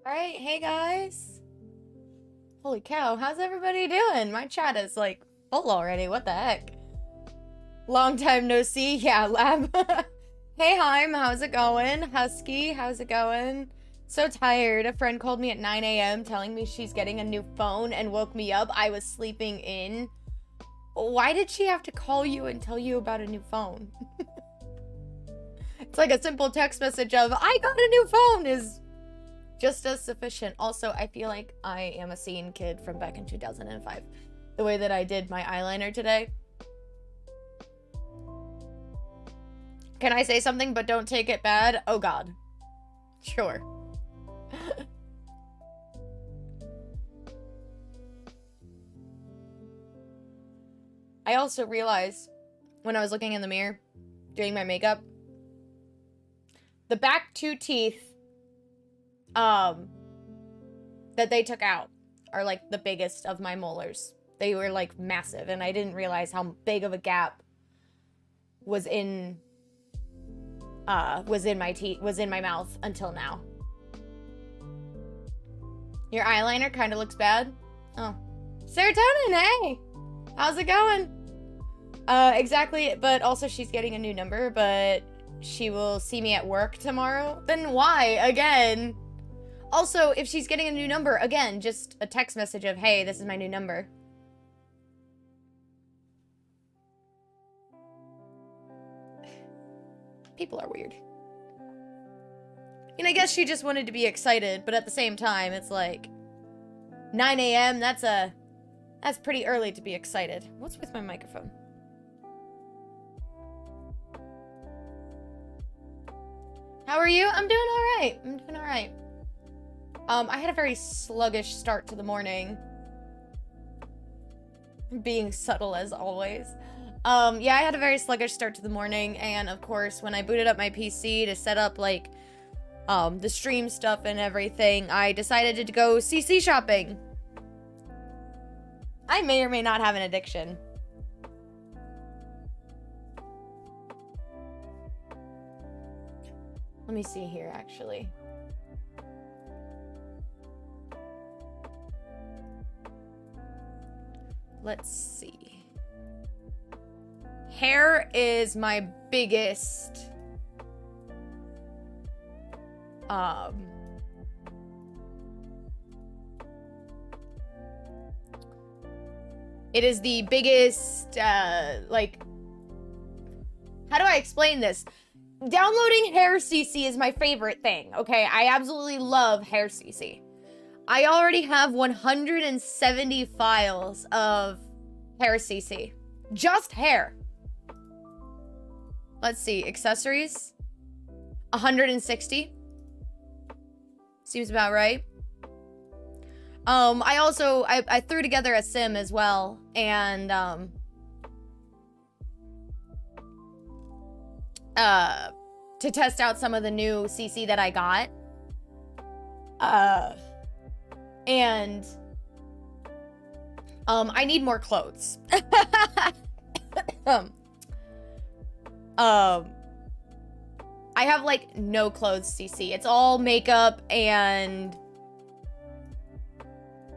Alright, hey guys. Holy cow, how's everybody doing? My chat is like full already, what the heck? Long time no see, yeah, lab. Hey Heim, how's it going? Husky, how's it going? So tired. A friend called me at 9 a.m. telling me she's getting a new phone and woke me up. I was sleeping in. Why did she have to call you and tell you about a new phone? It's like a simple text message of, I got a new phone is just as sufficient. Also, I feel like I am a scene kid from back in 2005. The way that I did my eyeliner today. Can I say something but don't take it bad? Oh god. Sure. I also realized when I was looking in the mirror doing my makeup, the back two teeth that they took out are like the biggest of my molars. They were like massive, and I didn't realize how big of a gap was in my mouth until now. Your eyeliner kind of looks bad. Oh, Serotonin, hey, how's it going? Exactly, but also she's getting a new number, but she will see me at work tomorrow. Then why again? Also, if she's getting a new number, again, just a text message of, hey, this is my new number. People are weird. And I guess she just wanted to be excited, but at the same time, it's like 9 a.m. That's pretty early to be excited. What's with my microphone? How are you? I'm doing all right. I'm doing all right. I had a very sluggish start to the morning. Being subtle as always. Yeah, I had a very sluggish start to the morning, and of course, when I booted up my PC to set up, like, the stream stuff and everything, I decided to go CC shopping. I may or may not have an addiction. Let me see here, actually. Let's see. Hair is my biggest it is the biggest like, how do I explain this? Downloading Hair CC is my favorite thing, okay? I absolutely love Hair CC. I already have 170 files of Hair CC. Just hair. Let's see, accessories. 160. Seems about right. I threw together a sim as well, and to test out some of the new CC that I got. And I need more clothes. I have like no clothes CC. It's all makeup and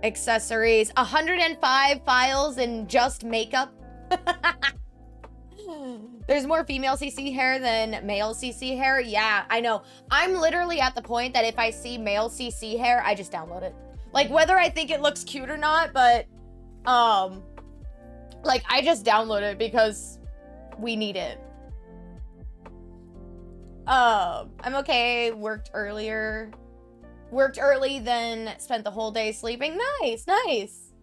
accessories. 105 files in just makeup. There's more female CC hair than male CC hair. Yeah, I know. I'm literally at the point that if I see male CC hair, I just download it. Like, whether I think it looks cute or not, but, like, I just download it because we need it. I'm okay. Worked early, then spent the whole day sleeping. Nice, nice.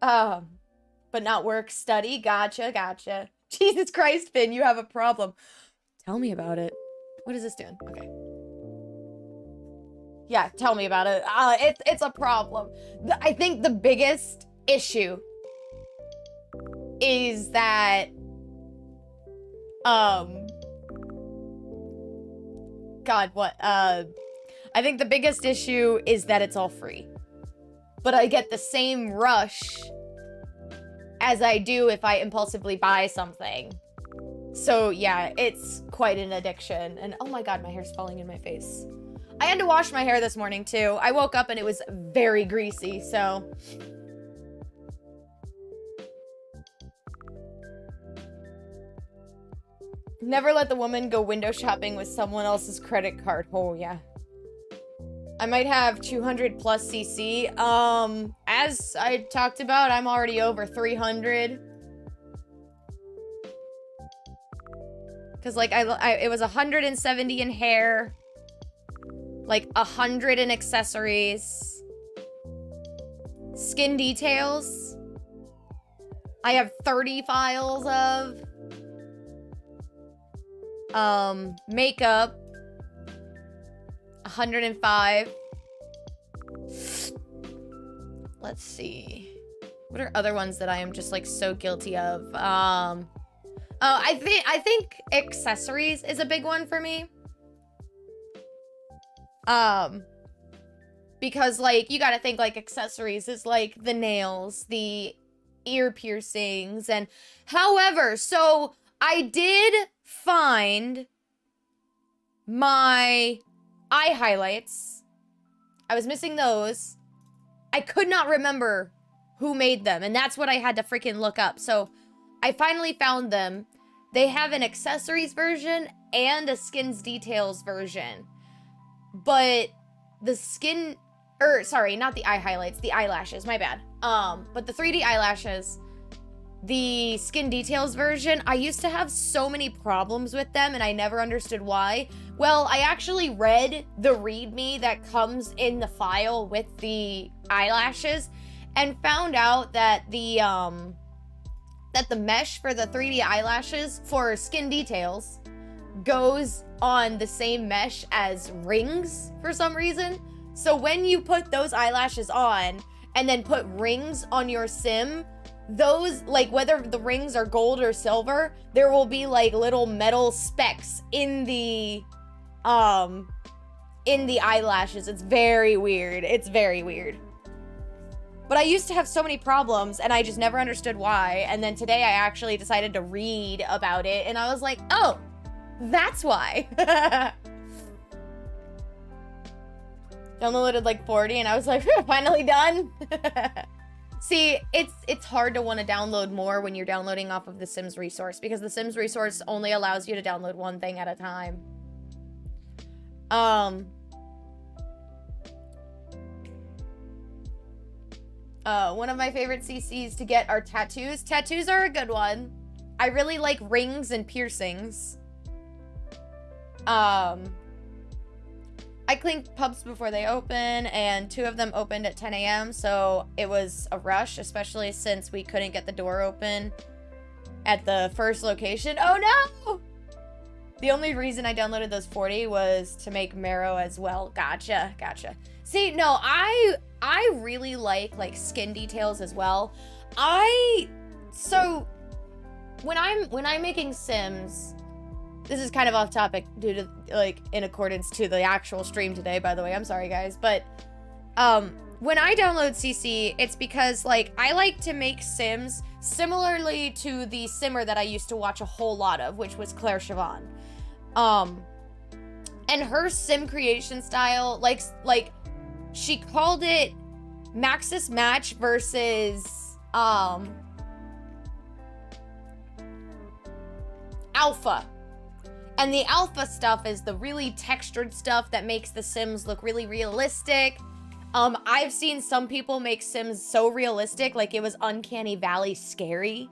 But not work, study. Gotcha, gotcha. Jesus Christ, Finn, you have a problem. Tell me about it. What is this doing? Okay. Yeah, tell me about it. It's a problem. I think the biggest issue is that, God, what? I think the biggest issue is that it's all free. But I get the same rush as I do if I impulsively buy something. So yeah, it's quite an addiction. And oh my god, my hair's falling in my face. I had to wash my hair this morning too. I woke up and it was very greasy, so. Never let the woman go window shopping with someone else's credit card. Oh, yeah. I might have 200 plus CC. As I talked about, I'm already over 300. Cause like it was 170 in hair, like 100 in accessories, skin details. I have 30 files of makeup, 105. Let's see. What are other ones that I am just like so guilty of? I think accessories is a big one for me. Because like you gotta think like accessories is like the nails, the ear piercings, and however, so I did find my eye highlights. I was missing those. I could not remember who made them, and that's what I had to freaking look up. So I finally found them. They have an accessories version and a skins details version. But the skin, sorry, not the eye highlights, the eyelashes, my bad. But the 3D eyelashes, the skin details version, I used to have so many problems with them and I never understood why. Well, I actually read the README that comes in the file with the eyelashes and found out that the mesh for the 3D eyelashes for skin details goes on the same mesh as rings for some reason. So when you put those eyelashes on and then put rings on your sim, those, like whether the rings are gold or silver, there will be like little metal specks in the eyelashes. It's very weird. It's very weird. But I used to have so many problems and I just never understood why. And then today I actually decided to read about it and I was like, oh, that's why. Downloaded like 40 and I was like, finally done. See, it's hard to want to download more when you're downloading off of the Sims resource because the Sims resource only allows you to download one thing at a time. One of my favorite CCs to get are tattoos. Tattoos are a good one. I really like rings and piercings. I cleaned pubs before they open, and 2 of them opened at 10 a.m., so it was a rush, especially since we couldn't get the door open at the first location. Oh no! The only reason I downloaded those 40 was to make Marrow as well. Gotcha, gotcha. See, no, I really like skin details as well. So when I'm making Sims, this is kind of off topic due to in accordance to the actual stream today, by the way. I'm sorry guys, but when I download CC, it's because I like to make Sims similarly to the Simmer that I used to watch a whole lot of, which was Claire Siobhan. And her sim creation style, she called it Maxis Match versus Alpha. And the alpha stuff is the really textured stuff that makes the Sims look really realistic. I've seen some people make Sims so realistic, like it was Uncanny Valley scary.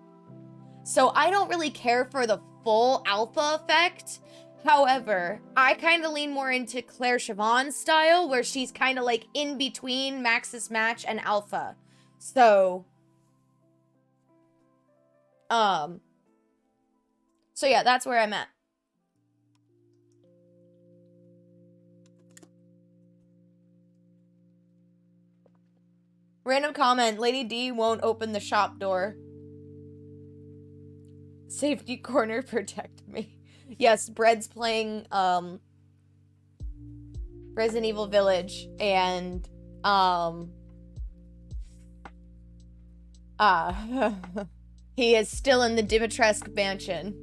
So I don't really care for the full alpha effect. However, I kind of lean more into Claire Siobhan's style, where she's kind of in between Maxis Match and alpha. So yeah, that's where I'm at. Random comment, Lady D won't open the shop door. Safety corner, protect me. Yes, Bread's playing Resident Evil Village, and he is still in the Dimitrescu mansion.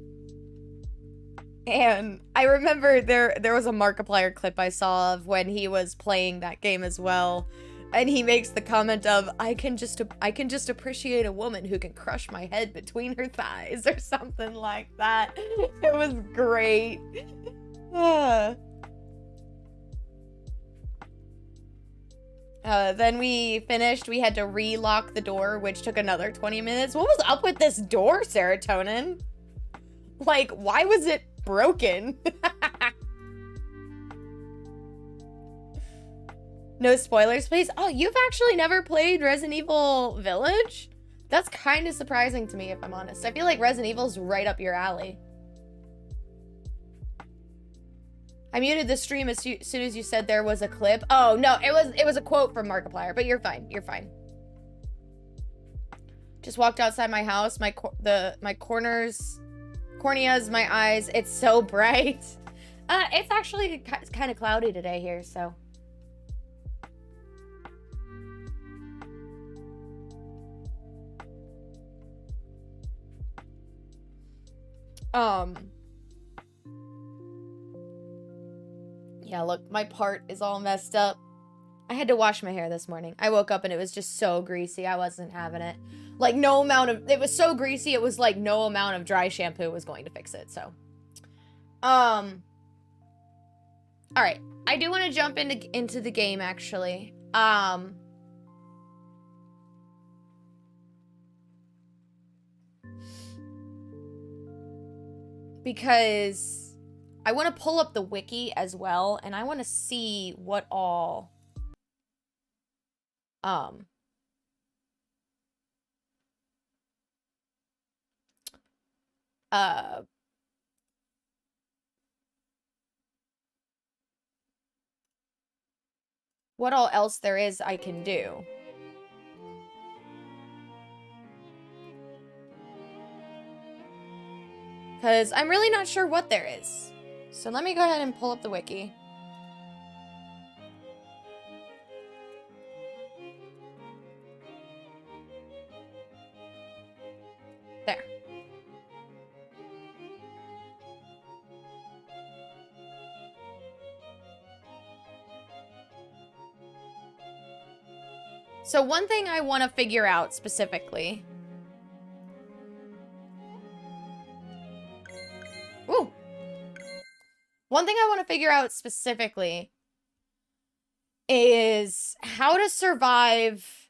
And I remember there was a Markiplier clip I saw of when he was playing that game as well. And he makes the comment of, I can just appreciate a woman who can crush my head between her thighs or something like that. It was great. Then we finished. We had to relock the door, which took another 20 minutes. What was up with this door, Serotonin? Like, why was it broken? No spoilers, please. Oh, you've actually never played Resident Evil Village? That's kind of surprising to me, if I'm honest. I feel like Resident Evil's right up your alley. I muted the stream as soon as you said there was a clip. Oh, no, it was a quote from Markiplier, but you're fine. You're fine. Just walked outside my house. My corneas, my eyes. It's so bright. It's actually kind of cloudy today here, so. Yeah, look, my part is all messed up. I had to wash my hair this morning. I woke up and it was just so greasy. I wasn't having it. Like, no amount of... It was so greasy, it was like no amount of dry shampoo was going to fix it, so. Alright. I do want to jump into the game, actually. Because... I want to pull up the wiki as well, and I want to see what all, what all else there is I can do. Because I'm really not sure what there is. So let me go ahead and pull up the wiki. There. So one thing I want to figure out specifically. Ooh. One thing I want to figure out specifically is how to survive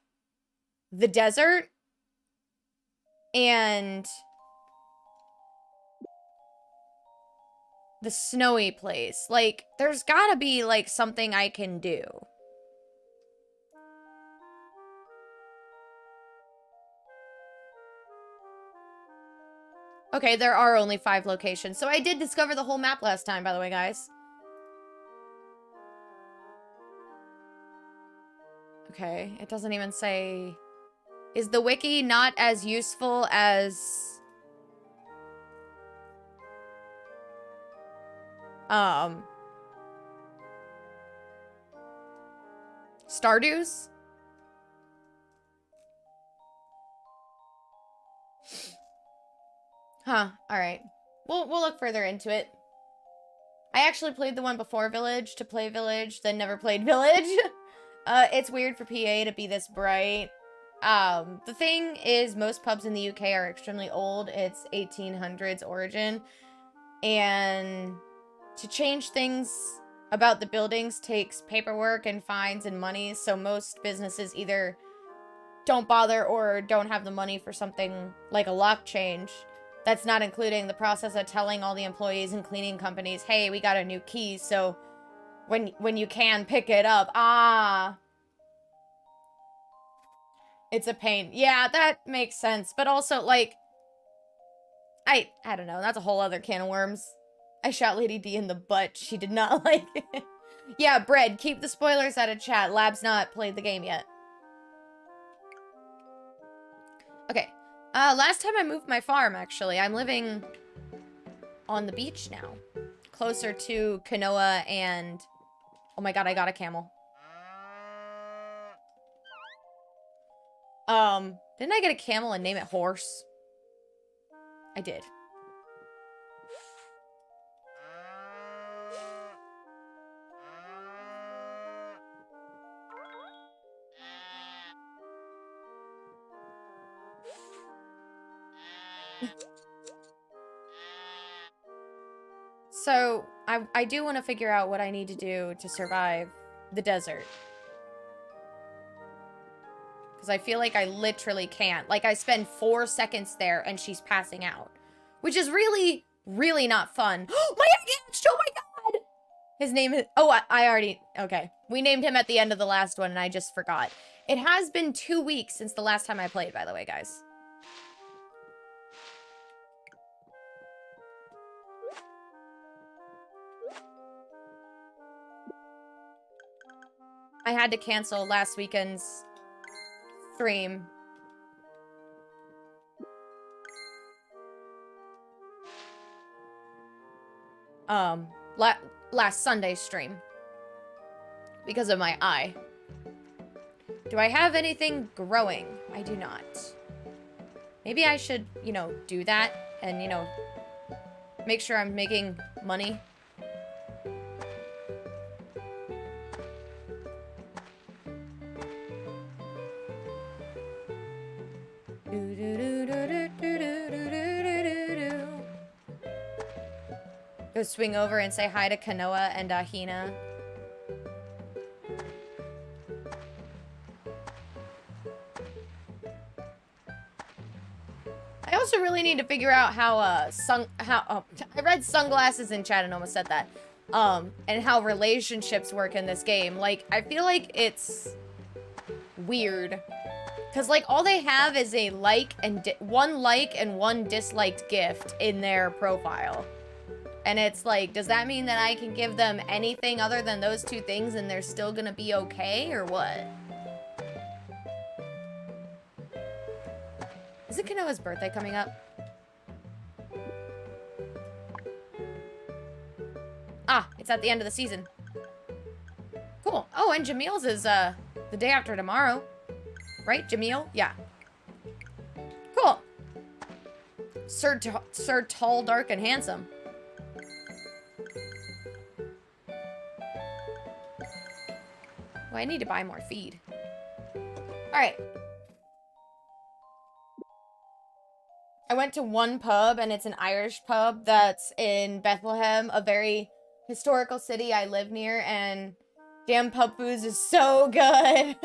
the desert and the snowy place. Like, there's gotta be, like, something I can do. Okay, there are only 5 locations. So I did discover the whole map last time, by the way, guys. Okay, it doesn't even say... Is the wiki not as useful as... Stardew's? Huh, alright. We'll look further into it. I actually played the one before Village to play Village, then never played Village. It's weird for PA to be this bright. The thing is, most pubs in the UK are extremely old. It's 1800s origin. And to change things about the buildings takes paperwork and fines and money, so most businesses either don't bother or don't have the money for something like a lock change. That's not including the process of telling all the employees and cleaning companies, hey, we got a new key, so when you can pick it up. It's a pain. Yeah, that makes sense. But also, like, I don't know. That's a whole other can of worms. I shot Lady D in the butt. She did not like it. Yeah, Bread, keep the spoilers out of chat. Lab's not played the game yet. Okay. Last time I moved my farm, actually. I'm living on the beach now. Closer to Kanoa and... Oh my god, I got a camel. Didn't I get a camel and name it Horse? I did. So, I do want to figure out what I need to do to survive the desert. Because I feel like I literally can't. Like, I spend 4 seconds there and she's passing out. Which is really, really not fun. My egg! Oh my god! His name is... Oh, I already... Okay. We named him at the end of the last one and I just forgot. It has been 2 weeks since the last time I played, by the way, guys. I had to cancel last weekend's stream. Last Sunday's stream. Because of my eye. Do I have anything growing? I do not. Maybe I should, you know, do that and, you know, make sure I'm making money. Go swing over and say hi to Kanoa and Hina. I also really need to figure out how I read sunglasses in chat and almost said that. And how relationships work in this game. Like, I feel like it's weird. Cause like all they have is a one like and one disliked gift in their profile. And it's like, does that mean that I can give them anything other than those 2 things and they're still gonna be okay, or what? Isn't Kanoa's birthday coming up? Ah, it's at the end of the season. Cool. Oh, and Jamil's is, the day after tomorrow. Right, Jamil? Yeah. Cool. Sir Tall, Dark, and Handsome. Well, I need to buy more feed. Alright. I went to one pub, and it's an Irish pub that's in Bethlehem, a very historical city I live near, and damn, pub foods is so good.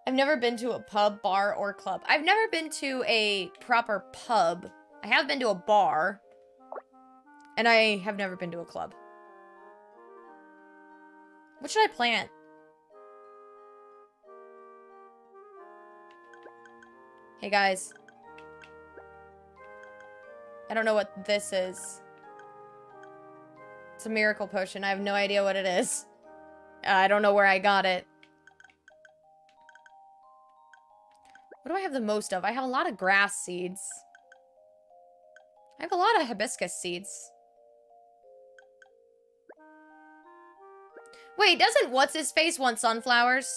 I've never been to a pub, bar, or club. I've never been to a proper pub. I have been to a bar, and I have never been to a club. What should I plant? Hey, guys. I don't know what this is. It's a miracle potion. I have no idea what it is. I don't know where I got it. What do I have the most of? I have a lot of grass seeds. I have a lot of hibiscus seeds. Wait, doesn't what's-his-face want sunflowers?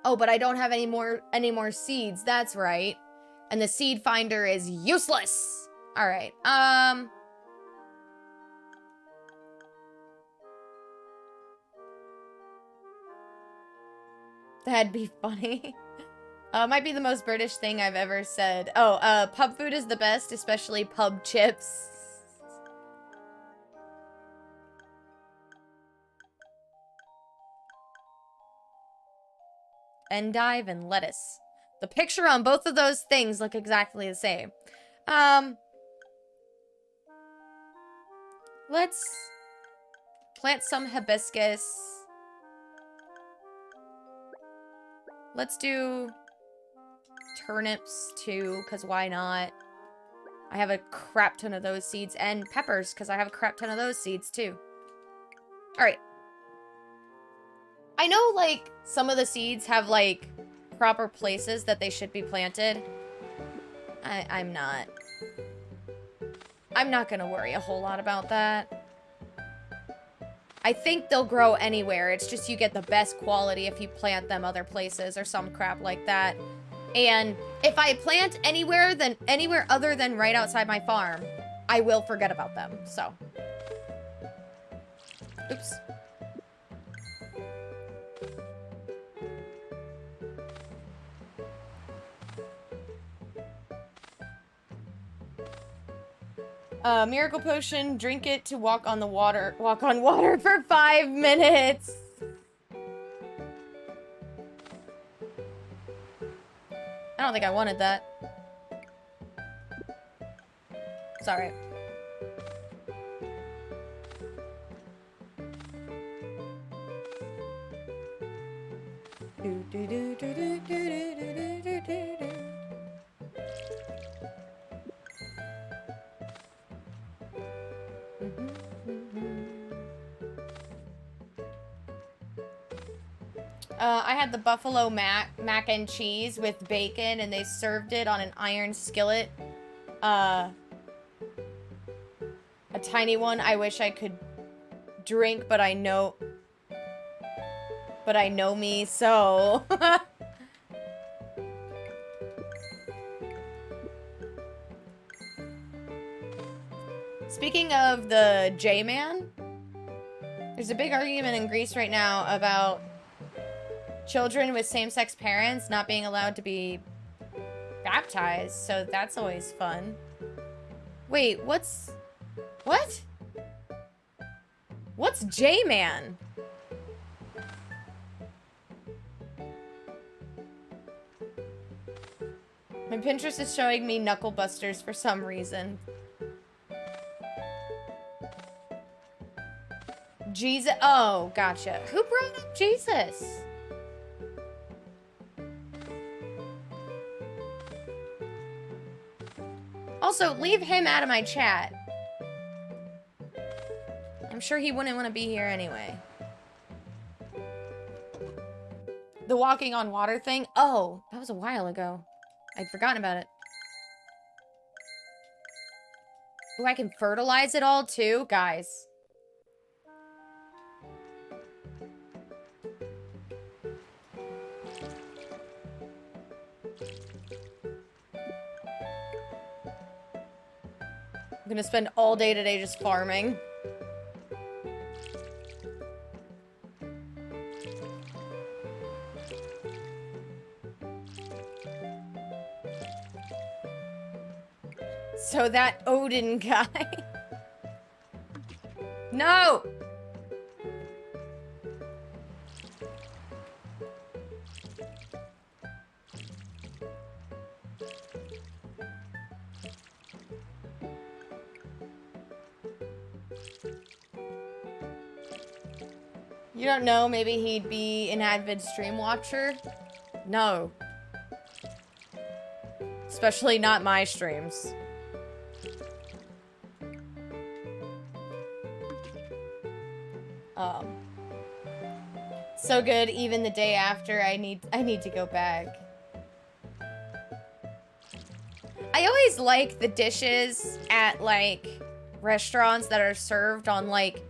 Oh, but I don't have any more seeds. That's right. And the seed finder is useless. All right. That'd be funny. Might be the most British thing I've ever said. Oh, pub food is the best, especially pub chips. Endive and lettuce. The picture on both of those things look exactly the same. Let's plant some hibiscus. Let's do turnips too, because why not? I have a crap ton of those seeds, and peppers, because I have a crap ton of those seeds too. Alright. I know, like, some of the seeds have, like, proper places that they should be planted. I'm not gonna worry a whole lot about that. I think they'll grow anywhere. It's just you get the best quality if you plant them other places or some crap like that. And if I plant anywhere other than right outside my farm, I will forget about them. So, oops. Miracle potion, drink it to walk on water for 5 minutes. I don't think I wanted that. Sorry. I had the buffalo mac and cheese with bacon, and they served it on an iron skillet. A tiny one. I wish I could drink, but I know me, so. Speaking of the J-Man, there's a big argument in Greece right now about children with same-sex parents not being allowed to be baptized, so that's always fun. Wait, what? What's J-Man? My Pinterest is showing me Knuckle Busters for some reason. Jesus. Oh, gotcha. Who brought up Jesus? Also, leave him out of my chat. I'm sure he wouldn't want to be here anyway. The walking on water thing? Oh, that was a while ago. I'd forgotten about it. Ooh, I can fertilize it all too? Guys. I'm gonna spend all day today just farming. So that Odin guy. No! You don't know, maybe he'd be an avid stream watcher? No. Especially not my streams. So good, even the day after, I need to go back. I always like the dishes at, like, restaurants that are served on, like,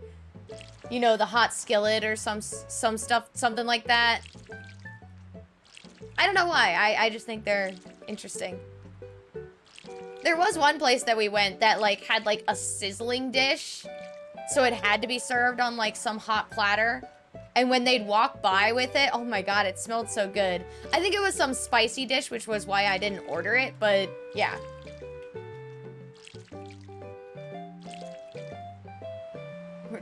you know, the hot skillet or some stuff, something like that. I don't know why, I just think they're interesting. There was one place that we went that, like, had, like, a sizzling dish. So it had to be served on, like, some hot platter. And when they'd walk by with it, oh my god, it smelled so good. I think it was some spicy dish, which was why I didn't order it, but yeah.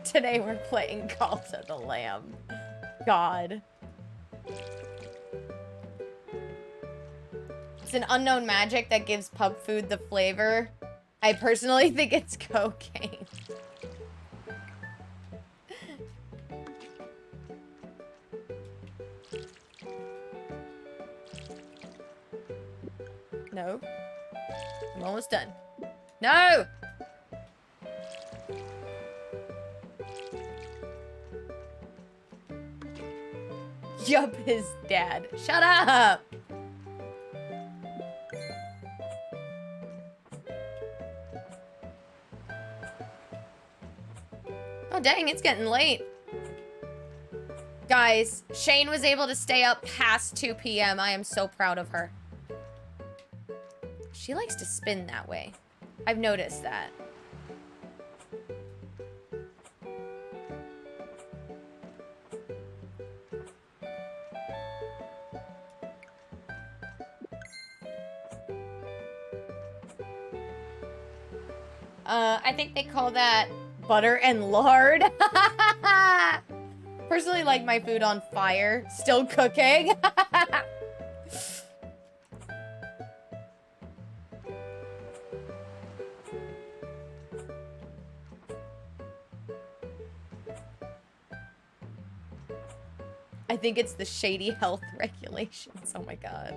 Today we're playing Cult of the Lamb. God. It's an unknown magic that gives pub food the flavor. I personally think it's cocaine. No. I'm almost done. No! Yup, his dad. Shut up! Oh, dang, it's getting late. Guys, Shane was able to stay up past 2 p.m. I am so proud of her. She likes to spin that way. I've noticed that. I think they call that butter and lard. Personally like my food on fire. Still cooking. I think it's the shady health regulations. Oh my god.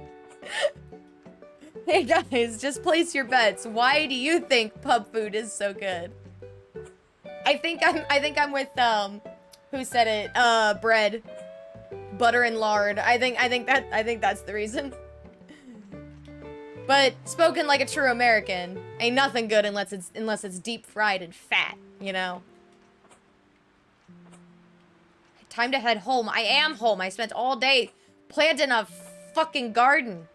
Hey guys, just place your bets. Why do you think pub food is so good? I think I'm with who said it? Bread, butter and lard. I think that's the reason. But spoken like a true American, ain't nothing good unless it's deep fried and fat, you know. Time to head home. I am home. I spent all day planting a fucking garden.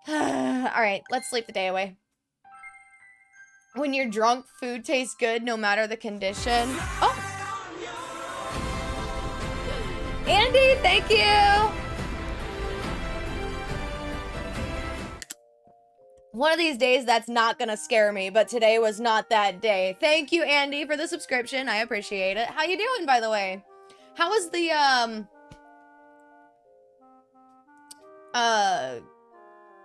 Alright, let's sleep the day away. When you're drunk, food tastes good no matter the condition. Oh! Andy, thank you! One of these days, that's not gonna scare me, but today was not that day. Thank you, Andy, for the subscription. I appreciate it. How you doing, by the way? How was the,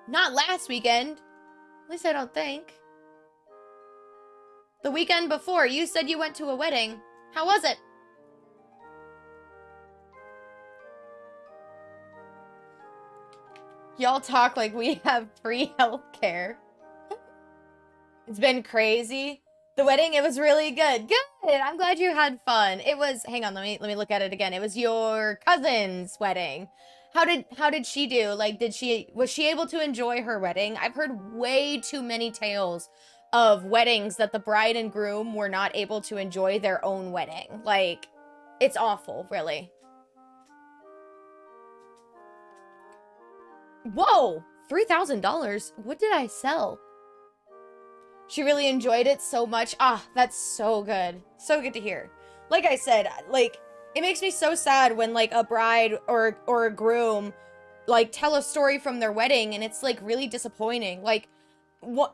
not last weekend. At least I don't think. The weekend before, you said you went to a wedding. How was it? Y'all talk like we have free healthcare. It's been crazy. The wedding, it was really good. Good. I'm glad you had fun. It was, hang on, let me look at it again. It was your cousin's wedding. How did she do? Like, was she able to enjoy her wedding? I've heard way too many tales of weddings that the bride and groom were not able to enjoy their own wedding. Like, it's awful, really. Whoa! $3,000? What did I sell? She really enjoyed it so much. Ah, that's so good. So good to hear. Like I said, like, it makes me so sad when, like, a bride or a groom, like, tell a story from their wedding and it's, like, really disappointing. Like,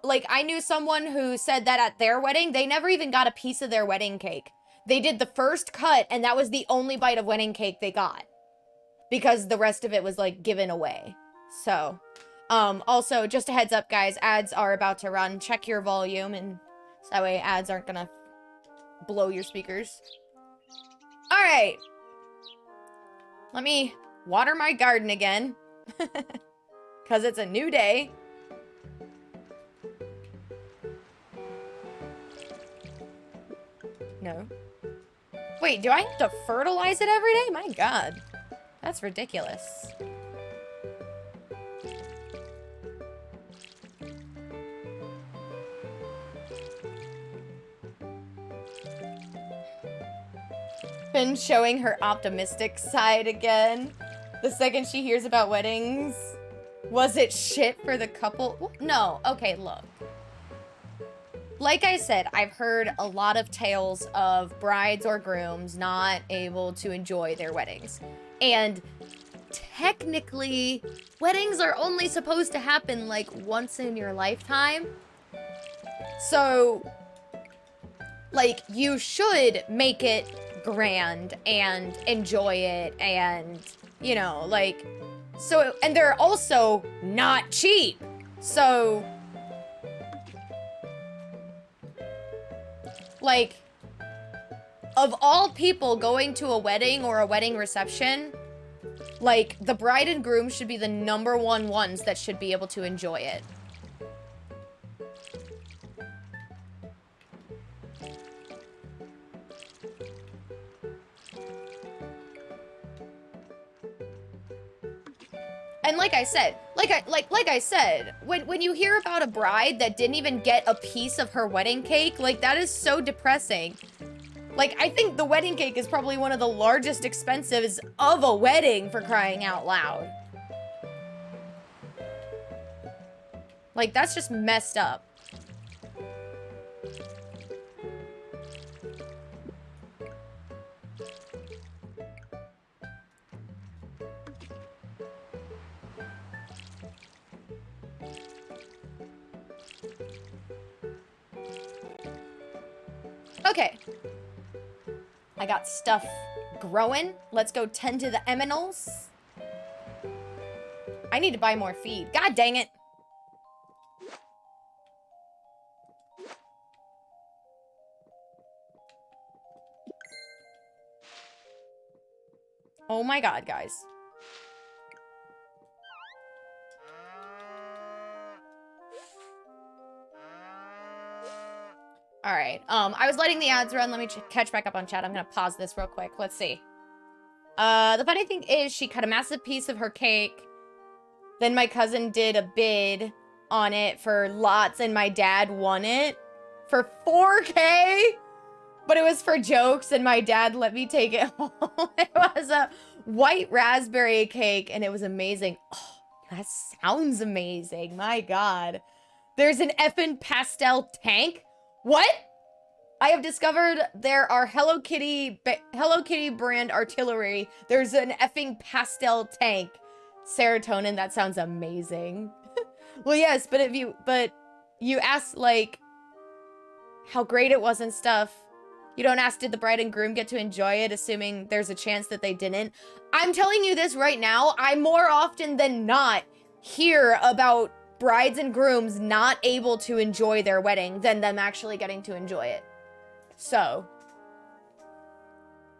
like, I knew someone who said that at their wedding, they never even got a piece of their wedding cake. They did the first cut and that was the only bite of wedding cake they got. Because the rest of it was, like, given away. So, also, just a heads up, guys, ads are about to run. Check your volume, and so that way ads aren't gonna blow your speakers. Alright. Let me water my garden again. Because it's a new day. No. Wait, do I have to fertilize it every day? My god. That's ridiculous. Been showing her optimistic side again. The second she hears about weddings. Was it shit for the couple? No. Okay, look. Like I said, I've heard a lot of tales of brides or grooms not able to enjoy their weddings. And technically, weddings are only supposed to happen like once in your lifetime. So, like, you should make it grand and enjoy it and, you know, like, so, and they're also not cheap. So, like, of all people going to a wedding or a wedding reception, like, the bride and groom should be the #1 ones that should be able to enjoy it. And like I said, like I said, when you hear about a bride that didn't even get a piece of her wedding cake, like, that is so depressing. Like, I think the wedding cake is probably one of the largest expenses of a wedding, for crying out loud. Like, that's just messed up. Okay. I got stuff growing. Let's go tend to the aminals. I need to buy more feed. God dang it. Oh my god, guys. All right. I was letting the ads run. Let me catch back up on chat. I'm gonna pause this real quick. Let's see. The funny thing is she cut a massive piece of her cake. Then my cousin did a bid on it for lots and my dad won it for 4K. But it was for jokes and my dad let me take it home. It was a white raspberry cake and it was amazing. Oh, that sounds amazing. My god. There's an effing pastel tank? What? I have discovered there are Hello Kitty brand artillery. There's an effing pastel tank. Serotonin, that sounds amazing. Well, yes, but you asked like how great it was and stuff. You don't ask did the bride and groom get to enjoy it, assuming there's a chance that they didn't. I'm telling you this right now, I more often than not hear about brides and grooms not able to enjoy their wedding than them actually getting to enjoy it. So,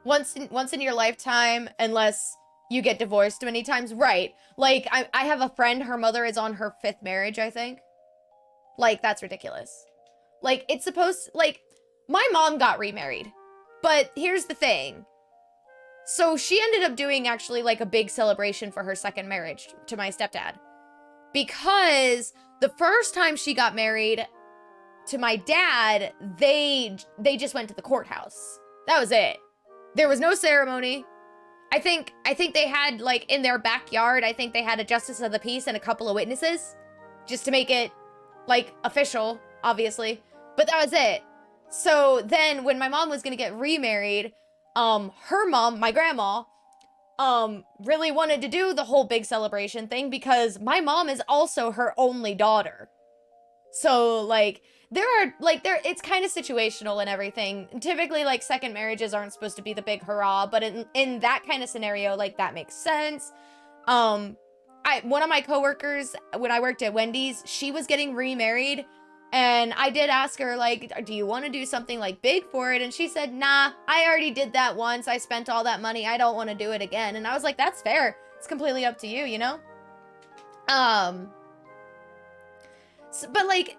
once in your lifetime, unless you get divorced many times, right? Like, I have a friend, her mother is on her 5th marriage, I think. Like, that's ridiculous. Like, it's supposed, like, my mom got remarried, but here's the thing. So she ended up doing actually like a big celebration for her 2nd marriage to my stepdad. Because the first time she got married to my dad, they just went to the courthouse. That was it. There was no ceremony. I think they had like in their backyard, I think they had a justice of the peace and a couple of witnesses just to make it like official, obviously. But that was it. So then when my mom was gonna get remarried, her mom, my grandma, really wanted to do the whole big celebration thing because my mom is also her only daughter. So like it's kind of situational and everything. Typically like 2nd marriages aren't supposed to be the big hurrah, but in that kind of scenario, like that makes sense. One of my coworkers when I worked at Wendy's, she was getting remarried. And I did ask her, like, do you want to do something, like, big for it? And she said, nah, I already did that once. I spent all that money. I don't want to do it again. And I was like, that's fair. It's completely up to you, you know? So, but, like,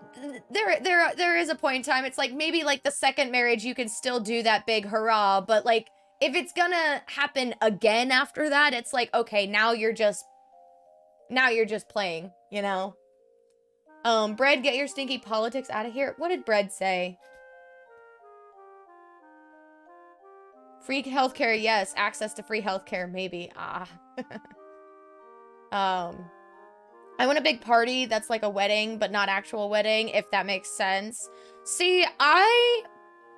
there is a point in time. It's, like, maybe, like, the 2nd marriage, you can still do that big hurrah. But, like, if it's gonna happen again after that, it's like, okay, now you're just playing, you know? Bread, get your stinky politics out of here. What did Bread say? Free healthcare, yes. Access to free healthcare, maybe. Ah. I want a big party that's like a wedding, but not actual wedding, if that makes sense. See, I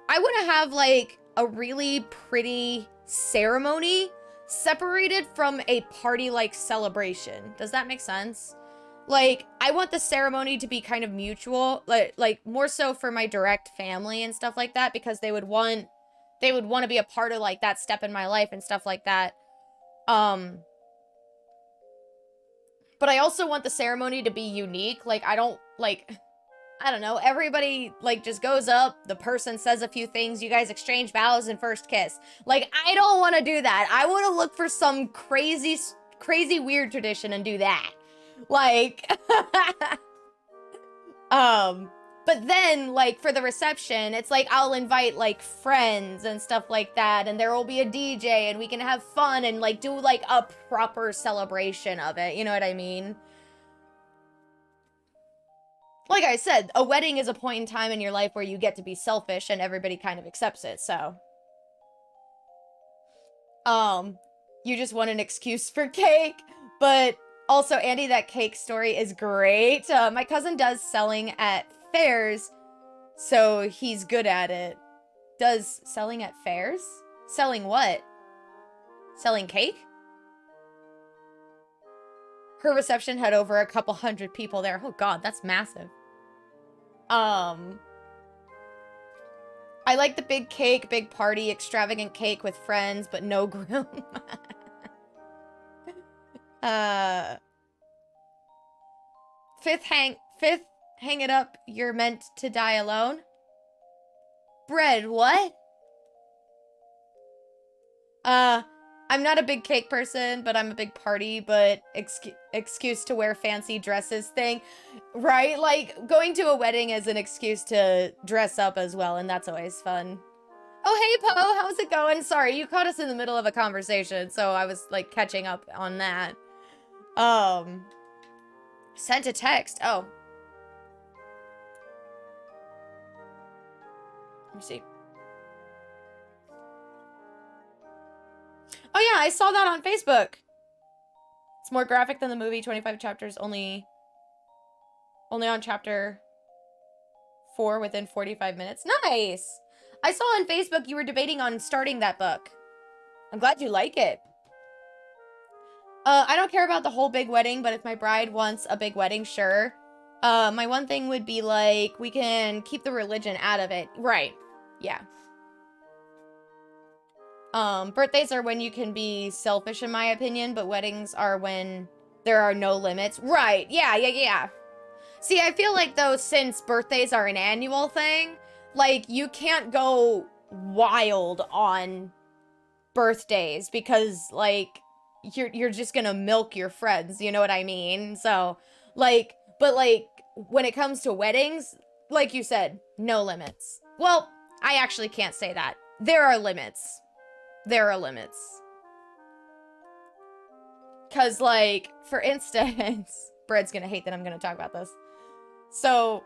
want to have like a really pretty ceremony separated from a party-like celebration. Does that make sense? Like, I want the ceremony to be kind of mutual, like more so for my direct family and stuff like that, because they would want to be a part of like that step in my life and stuff like that. But I also want the ceremony to be unique. Like, I don't know, everybody like just goes up, the person says a few things, you guys exchange vows and first kiss. Like, I don't want to do that. I want to look for some crazy weird tradition and do that. Like, but then, like, for the reception, it's like, I'll invite, like, friends and stuff like that, and there will be a DJ, and we can have fun and, like, do, like, a proper celebration of it, you know what I mean? Like I said, a wedding is a point in time in your life where you get to be selfish, and everybody kind of accepts it, so. You just want an excuse for cake, but also, Andy, that cake story is great. My cousin does selling at fairs, so he's good at it. Does selling at fairs? Selling what? Selling cake? Her reception had over a couple hundred people there. Oh god, that's massive. I like the big cake, big party, extravagant cake with friends, but no groom. Fifth, hang it up, you're meant to die alone. Bread, what? I'm not a big cake person, but I'm a big party, but excuse to wear fancy dresses thing. Right? Like, going to a wedding is an excuse to dress up as well, and that's always fun. Oh, hey, Poe, how's it going? Sorry, you caught us in the middle of a conversation, so I was, like, catching up on that. Sent a text. Oh. Let me see. Oh yeah, I saw that on Facebook. It's more graphic than the movie. 25 chapters, only on chapter 4 within 45 minutes. Nice! I saw on Facebook you were debating on starting that book. I'm glad you like it. I don't care about the whole big wedding, but if my bride wants a big wedding, sure. My one thing would be, like, we can keep the religion out of it. Right. Yeah. Birthdays are when you can be selfish, in my opinion, but weddings are when there are no limits. Right. Yeah. See, I feel like, though, since birthdays are an annual thing, like, you can't go wild on birthdays because, like, you're just gonna milk your friends, you know what I mean? So, like, but, like, when it comes to weddings, like you said, no limits. Well, I actually can't say that. There are limits. There are limits. Because, like, for instance, Bread's gonna hate that I'm gonna talk about this. So,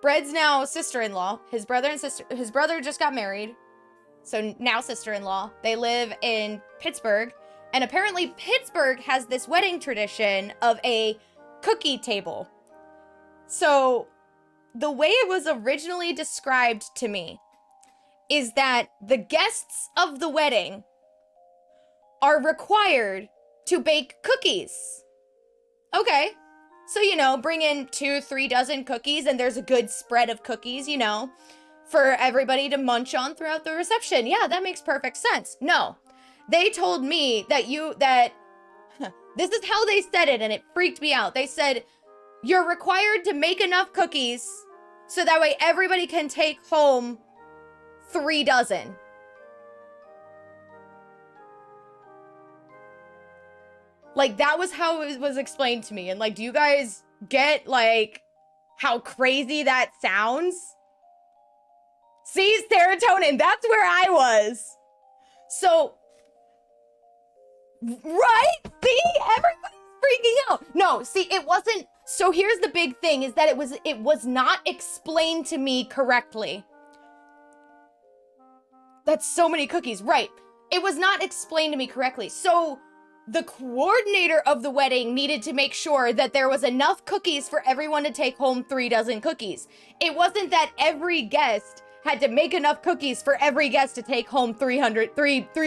Bread's now sister-in-law. His brother just got married. So now sister-in-law. They live in Pittsburgh. And apparently Pittsburgh has this wedding tradition of a cookie table. So the way it was originally described to me is that the guests of the wedding are required to bake cookies. Okay. So, you know, bring in 2-3 dozen cookies and there's a good spread of cookies, you know, for everybody to munch on throughout the reception. Yeah, that makes perfect sense. No, they told me that this is how they said it and it freaked me out. They said, you're required to make enough cookies so that way everybody can take home 3 dozen. Like, that was how it was explained to me. And, like, do you guys get, like, how crazy that sounds? See, serotonin, that's where I was. So, right? See, everybody's freaking out. No, see, it wasn't. So here's the big thing is that it was not explained to me correctly. That's so many cookies, right? It was not explained to me correctly. So the coordinator of the wedding needed to make sure that there was enough cookies for everyone to take home 3 dozen cookies. It wasn't that every guest had to make enough cookies for every guest to take home 3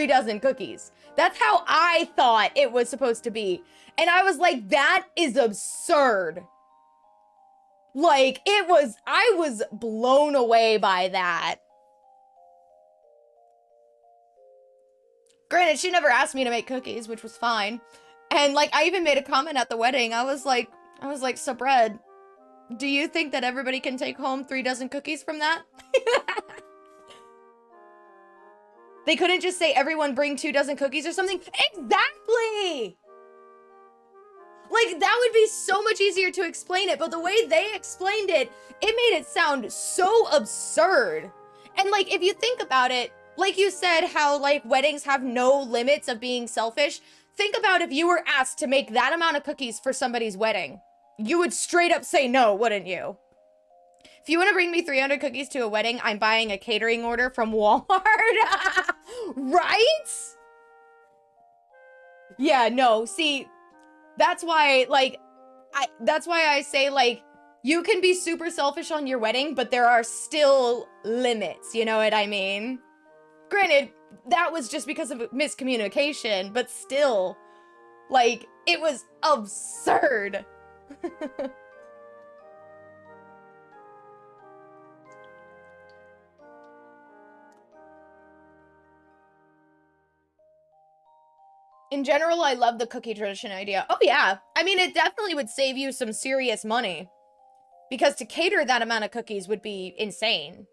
dozen cookies. That's how I thought it was supposed to be. And I was like, that is absurd. Like, I was blown away by that. Granted, she never asked me to make cookies, which was fine. And, like, I even made a comment at the wedding. I was like, so Bread, do you think that everybody can take home 3 dozen cookies from that? They couldn't just say everyone bring 2 dozen cookies or something? Exactly! Like, that would be so much easier to explain it, but the way they explained it, it made it sound so absurd. And, like, if you think about it, like you said, how, like, weddings have no limits of being selfish. Think about if you were asked to make that amount of cookies for somebody's wedding. You would straight up say no, wouldn't you? If you want to bring me 300 cookies to a wedding, I'm buying a catering order from Walmart. Right? Yeah, no, see, that's why, like, that's why I say, like, you can be super selfish on your wedding, but there are still limits, you know what I mean? Granted, that was just because of miscommunication, but still, like, it was absurd. In general, I love the cookie tradition idea. Oh yeah. I mean, it definitely would save you some serious money. Because to cater that amount of cookies would be insane.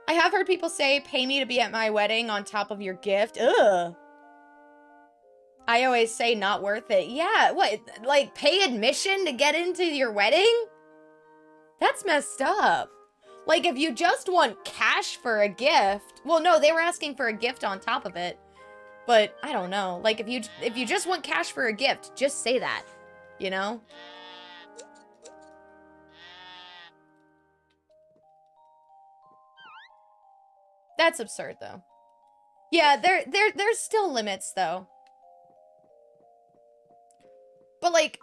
I have heard people say, pay me to be at my wedding on top of your gift. Ugh. I always say not worth it. Yeah, what? Like, pay admission to get into your wedding? That's messed up. Like, if you just want cash for a gift... Well, no, they were asking for a gift on top of it. But, I don't know. Like, if you just want cash for a gift, just say that. You know? That's absurd, though. Yeah, there's still limits, though. But, like...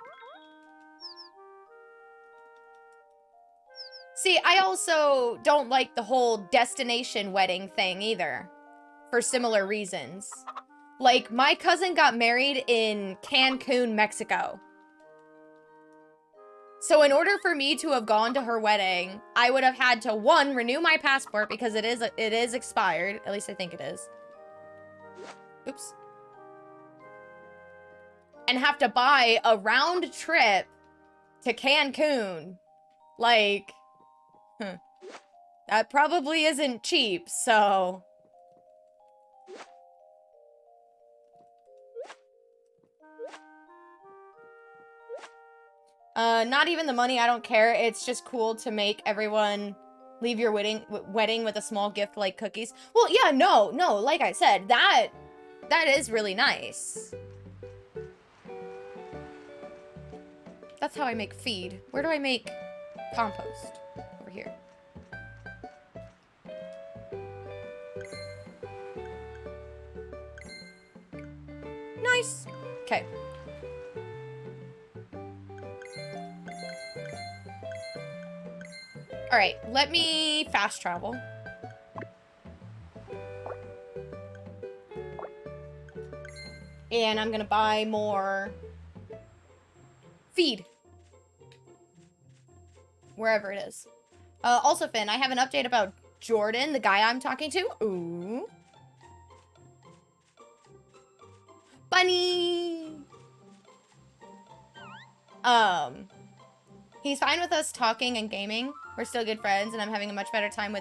See, I also don't like the whole destination wedding thing, either. For similar reasons. Like, my cousin got married in Cancun, Mexico. So in order for me to have gone to her wedding, I would have had to, one, renew my passport because it is expired. At least I think it is. Oops. And have to buy a round trip to Cancun. Like, that probably isn't cheap, so... Not even the money, I don't care. It's just cool to make everyone leave your wedding with a small gift like cookies. Well, yeah, no, like I said, that is really nice. That's how I make feed. Where do I make compost? Over here. Nice. Okay. All right, let me fast travel. And I'm gonna buy more feed. Wherever it is. Also, Finn, I have an update about Jordan, the guy I'm talking to. Ooh. Bunny! He's fine with us talking and gaming. We're still good friends, and I'm having a much better time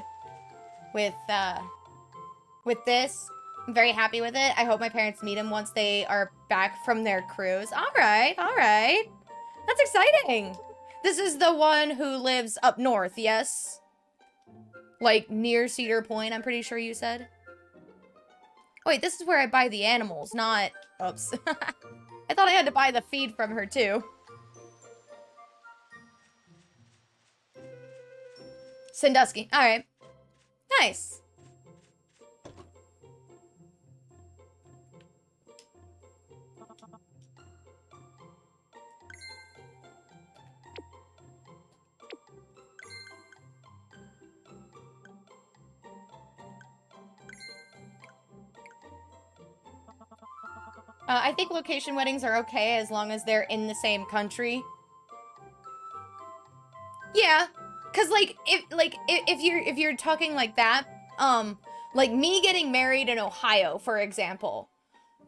with this. I'm very happy with it. I hope my parents meet him once they are back from their cruise. All right, all right. That's exciting. This is the one who lives up north, yes? Like, near Cedar Point, I'm pretty sure you said. Oh, wait, this is where I buy the animals, not... Oops. I thought I had to buy the feed from her, too. Sandusky. All right. Nice. I think location weddings are okay as long as they're in the same country. Yeah. Cause if you're talking like that, like me getting married in Ohio, for example,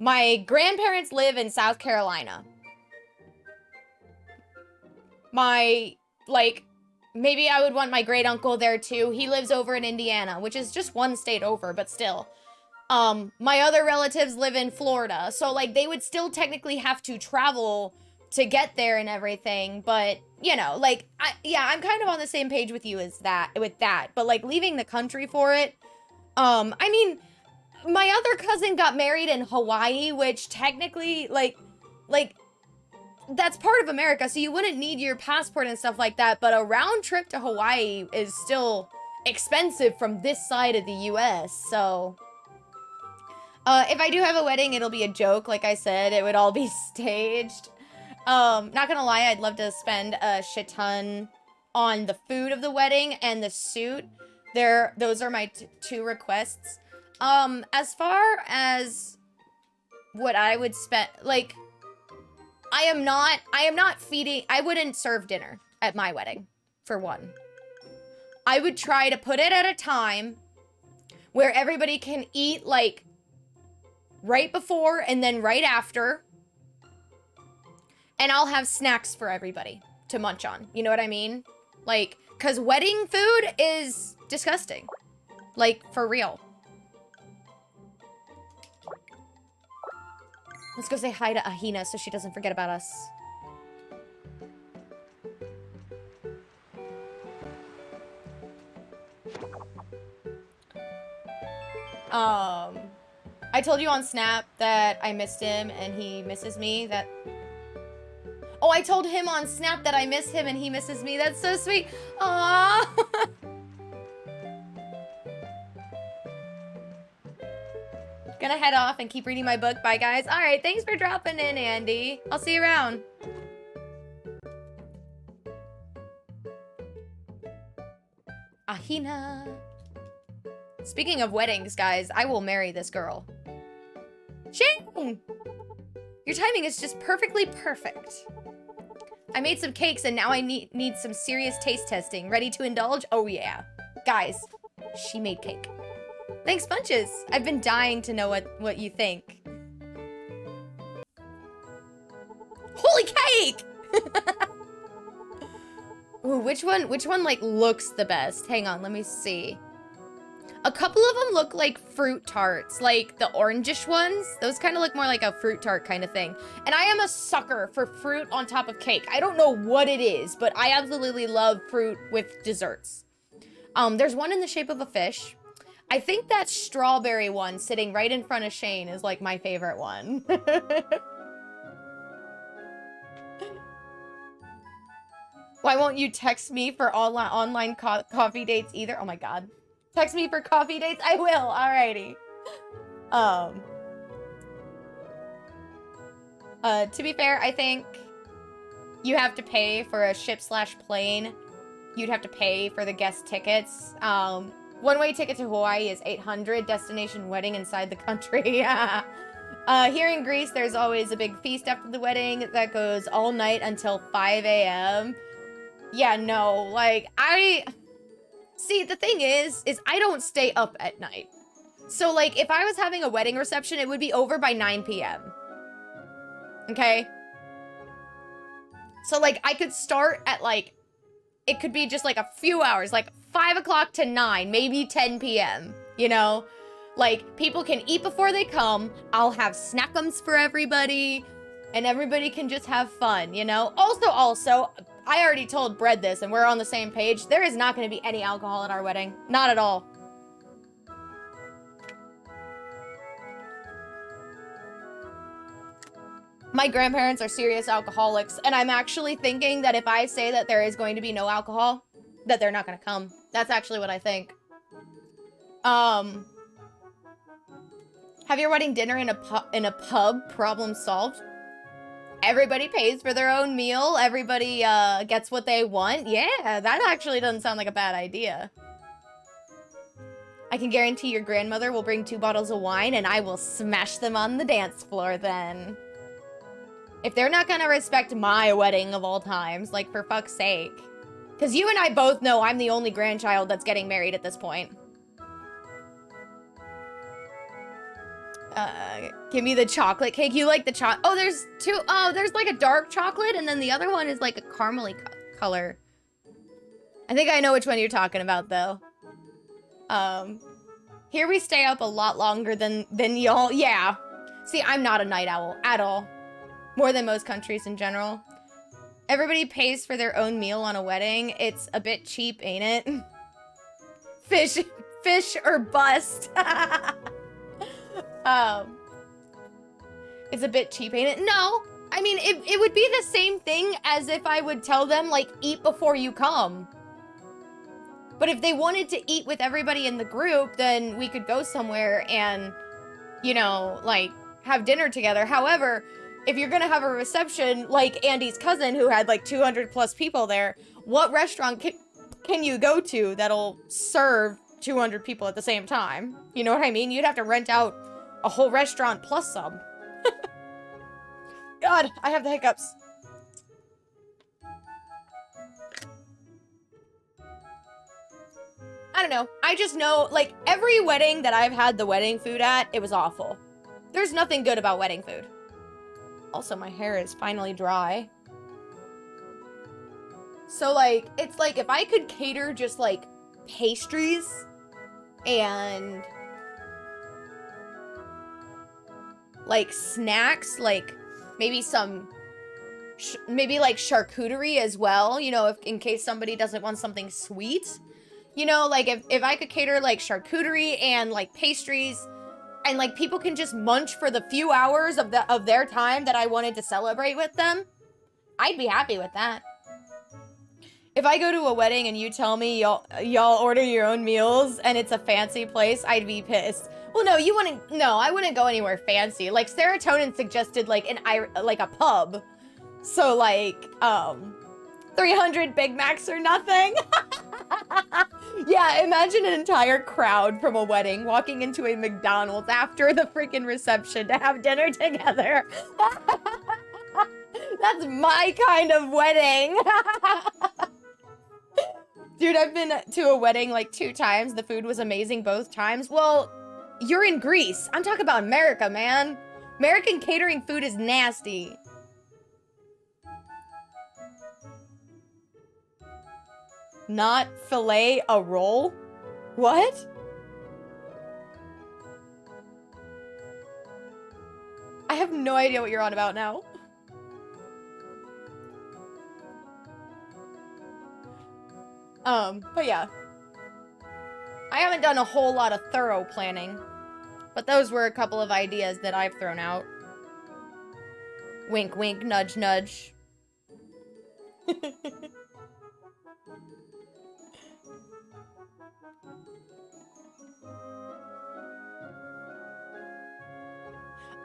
my grandparents live in South Carolina. Maybe I would want my great uncle there too. He lives over in Indiana, which is just one state over, but still. My other relatives live in Florida, so like they would still technically have to travel to get there and everything, but you know, like, I'm kind of on the same page with you with that, but like leaving the country for it, I mean, my other cousin got married in Hawaii, which technically, like, that's part of America, so you wouldn't need your passport and stuff like that, but a round trip to Hawaii is still expensive from this side of the US, so... if I do have a wedding, it'll be a joke, like I said, it would all be staged. Not gonna lie, I'd love to spend a shit ton on the food of the wedding and the suit. Those are my two requests. As far as what I would spend, like, I am not feeding, I wouldn't serve dinner at my wedding, for one. I would try to put it at a time where everybody can eat, like, right before and then right after. And I'll have snacks for everybody to munch on. You know what I mean? Like, because wedding food is disgusting. Like, for real. Let's go say hi to Ahina so she doesn't forget about us. I told you on Snap that I missed him and he misses me. Oh, I told him on Snap that I miss him and he misses me. That's so sweet. Aww. Gonna head off and keep reading my book. Bye, guys. All right, thanks for dropping in, Andy. I'll see you around. Ahina. Speaking of weddings, guys, I will marry this girl. Shane! Your timing is just perfectly perfect. I made some cakes and now I need some serious taste testing. Ready to indulge? Oh yeah. Guys, she made cake. Thanks, Bunches. I've been dying to know what you think. Holy cake! Ooh, which one like looks the best? Hang on, let me see. A couple of them look like fruit tarts, like the orangish ones. Those kind of look more like a fruit tart kind of thing. And I am a sucker for fruit on top of cake. I don't know what it is, but I absolutely love fruit with desserts. There's one in the shape of a fish. I think that strawberry one sitting right in front of Shane is like my favorite one. Why won't you text me for online coffee dates either? Oh my god. Text me for coffee dates? I will. Alrighty. To be fair, I think you have to pay for a ship/plane. You'd have to pay for the guest tickets. One-way ticket to Hawaii is $800. Destination wedding inside the country. Here in Greece, there's always a big feast after the wedding that goes all night until 5 a.m. Yeah, no, like, See, the thing is I don't stay up at night. So, like, if I was having a wedding reception, it would be over by 9 p.m. Okay? So, like, I could start at, like, it could be just, like, a few hours, like, 5 o'clock to 9, maybe 10 p.m., you know? Like, people can eat before they come, I'll have snackums for everybody, and everybody can just have fun, you know? Also, I already told Bread this, and we're on the same page. There is not going to be any alcohol at our wedding. Not at all. My grandparents are serious alcoholics, and I'm actually thinking that if I say that there is going to be no alcohol, that they're not going to come. That's actually what I think. Have your wedding dinner in a pub, problem solved. Everybody pays for their own meal. Everybody gets what they want. Yeah, that actually doesn't sound like a bad idea. I can guarantee your grandmother will bring 2 bottles of wine and I will smash them on the dance floor then. If they're not gonna respect my wedding of all times, like, for fuck's sake. Because you and I both know I'm the only grandchild that's getting married at this point. Give me the chocolate cake. You like the oh, there's 2. Oh, there's like a dark chocolate, and then the other one is like a caramely color. I think I know which one you're talking about, though. Here we stay up a lot longer than y'all. Yeah. See, I'm not a night owl at all. More than most countries in general. Everybody pays for their own meal on a wedding. It's a bit cheap, ain't it? Fish or bust. It's a bit cheap, ain't it? No, I mean, it would be the same thing as if I would tell them, like, eat before you come. But if they wanted to eat with everybody in the group, then we could go somewhere and, you know, like, have dinner together. However, if you're gonna have a reception like Andy's cousin who had like 200 plus people there, what restaurant can you go to that'll serve 200 people at the same time? You know what I mean? You'd have to rent out a whole restaurant plus some. God, I have the hiccups. don't know. I just know, like, every wedding that I've had the wedding food at, it was awful. There's nothing good about wedding food. Also, my hair is finally dry. So, like, it's like if I could cater just, like, pastries and, like, snacks, like, maybe some, maybe, like, charcuterie as well, you know, if in case somebody doesn't want something sweet. You know, like, if I could cater, like, charcuterie and, like, pastries, and, like, people can just munch for the few hours of their time that I wanted to celebrate with them, I'd be happy with that. If I go to a wedding and you tell me y'all order your own meals and it's a fancy place, I'd be pissed. Well, no, I wouldn't go anywhere fancy. Like, Serotonin suggested, like, a pub. So, like, 300 Big Macs or nothing. Yeah, imagine an entire crowd from a wedding walking into a McDonald's after the freaking reception to have dinner together. That's my kind of wedding. Dude, I've been to a wedding like 2 times. The food was amazing both times. Well, you're in Greece. I'm talking about America, man. American catering food is nasty. Not fillet a roll? What? I have no idea what you're on about now. But yeah. I haven't done a whole lot of thorough planning, but those were a couple of ideas that I've thrown out. Wink, wink, nudge, nudge.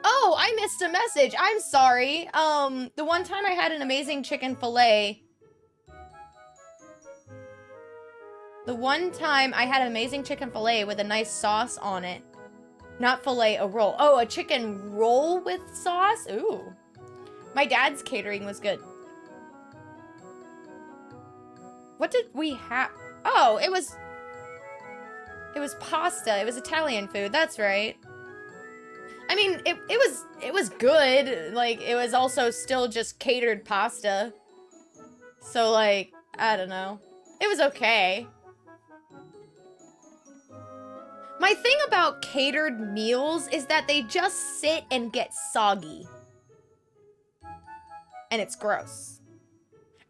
Oh, I missed a message. I'm sorry. The one time I had an amazing chicken fillet. The one time I had an amazing chicken fillet with a nice sauce on it. Not fillet, a roll. Oh, a chicken roll with sauce? Ooh. My dad's catering was good. What did we have? Oh, it was pasta. It was Italian food. That's right. I mean, it was good. Like, it was also still just catered pasta. So, like, I don't know. It was okay. My thing about catered meals is that they just sit and get soggy. And it's gross.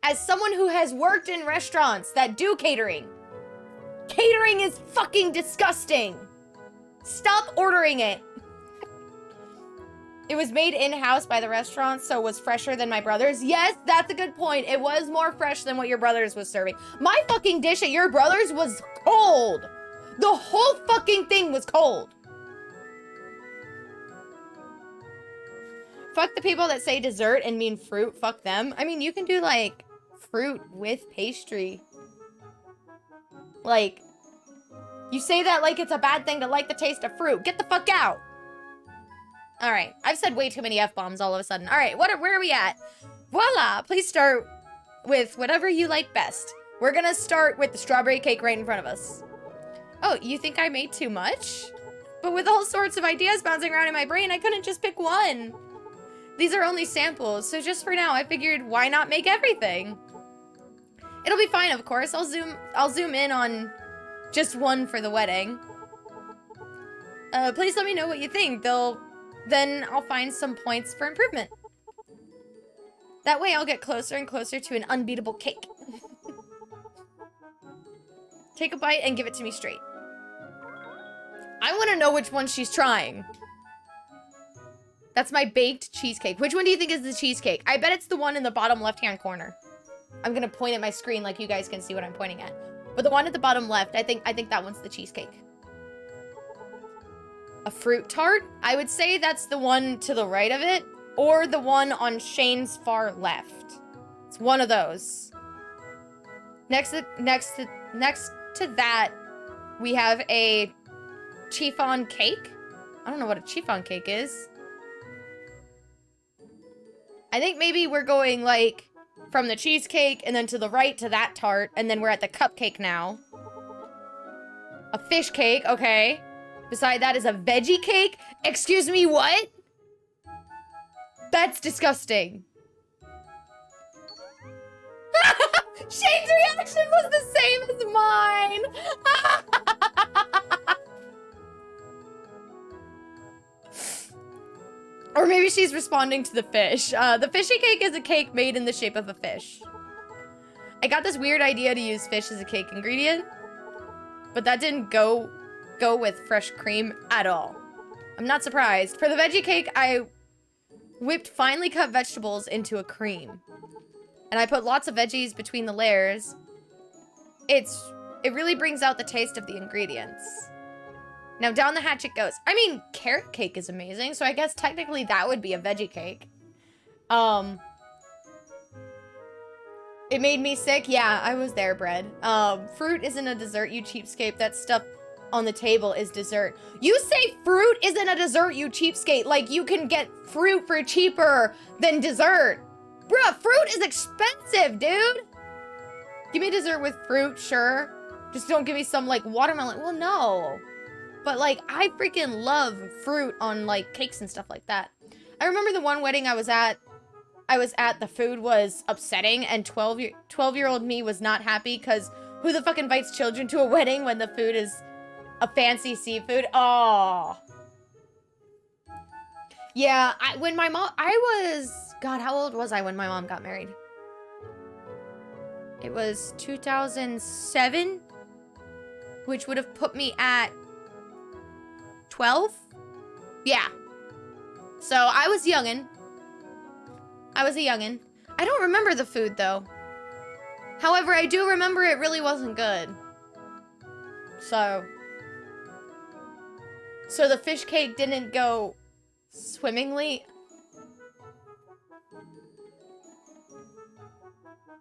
As someone who has worked in restaurants that do catering, catering is fucking disgusting. Stop ordering it. It was made in-house by the restaurant, so it was fresher than my brother's. Yes, that's a good point. It was more fresh than what your brother's was serving. My fucking dish at your brother's was cold. The whole fucking thing was cold. Fuck the people that say dessert and mean fruit. Fuck them. I mean, you can do, like, fruit with pastry. Like, you say that like it's a bad thing to like the taste of fruit. Get the fuck out. Alright, I've said way too many F-bombs all of a sudden. Alright, where are we at? Voila! Please start with whatever you like best. We're gonna start with the strawberry cake right in front of us. Oh, you think I made too much? But with all sorts of ideas bouncing around in my brain, I couldn't just pick one. These are only samples, so just for now, I figured why not make everything? It'll be fine, of course. I'll zoom in on just one for the wedding. Please let me know what you think. Then I'll find some points for improvement. That way I'll get closer and closer to an unbeatable cake. Take a bite and give it to me straight. I want to know which one she's trying. That's my baked cheesecake. Which one do you think is the cheesecake? I bet it's the one in the bottom left-hand corner. I'm gonna point at my screen like you guys can see what I'm pointing at. But the one at the bottom left, I think that one's the cheesecake. A fruit tart? I would say that's the one to the right of it, or the one on Shane's far left. It's one of those. Next to that, we have a chiffon cake. I don't know what a chiffon cake is. I think maybe we're going, like, from the cheesecake and then to the right to that tart, and then we're at the cupcake now. A fish cake, okay. Beside that is a veggie cake? Excuse me, what? That's disgusting. Shane's reaction was the same as mine. Or maybe she's responding to the fish. The fishy cake is a cake made in the shape of a fish. I got this weird idea to use fish as a cake ingredient, but that didn't go with fresh cream at all. I'm not surprised. For the veggie cake, I whipped finely cut vegetables into a cream. And I put lots of veggies between the layers. It really brings out the taste of the ingredients. Now down the hatch it goes. I mean, carrot cake is amazing, so I guess technically that would be a veggie cake. It made me sick. Yeah, I was there, bread. Fruit isn't a dessert, you cheapskate. That stuff on the table is dessert. You say fruit isn't a dessert, you cheapskate. Like you can get fruit for cheaper than dessert. Bruh, fruit is expensive, dude. Give me dessert with fruit, sure. Just don't give me some like watermelon. Well, no. But like, I freaking love fruit on like cakes and stuff like that. I remember the one wedding I was at, the food was upsetting and 12-year-old me was not happy because who the fuck invites children to a wedding when the food is a fancy seafood? Oh. Yeah, when my mom, God, how old was I when my mom got married? It was 2007, which would have put me at 12? Yeah. So I was youngin'. I was a youngin'. I don't remember the food though. However, I do remember it really wasn't good. So the fish cake didn't go swimmingly.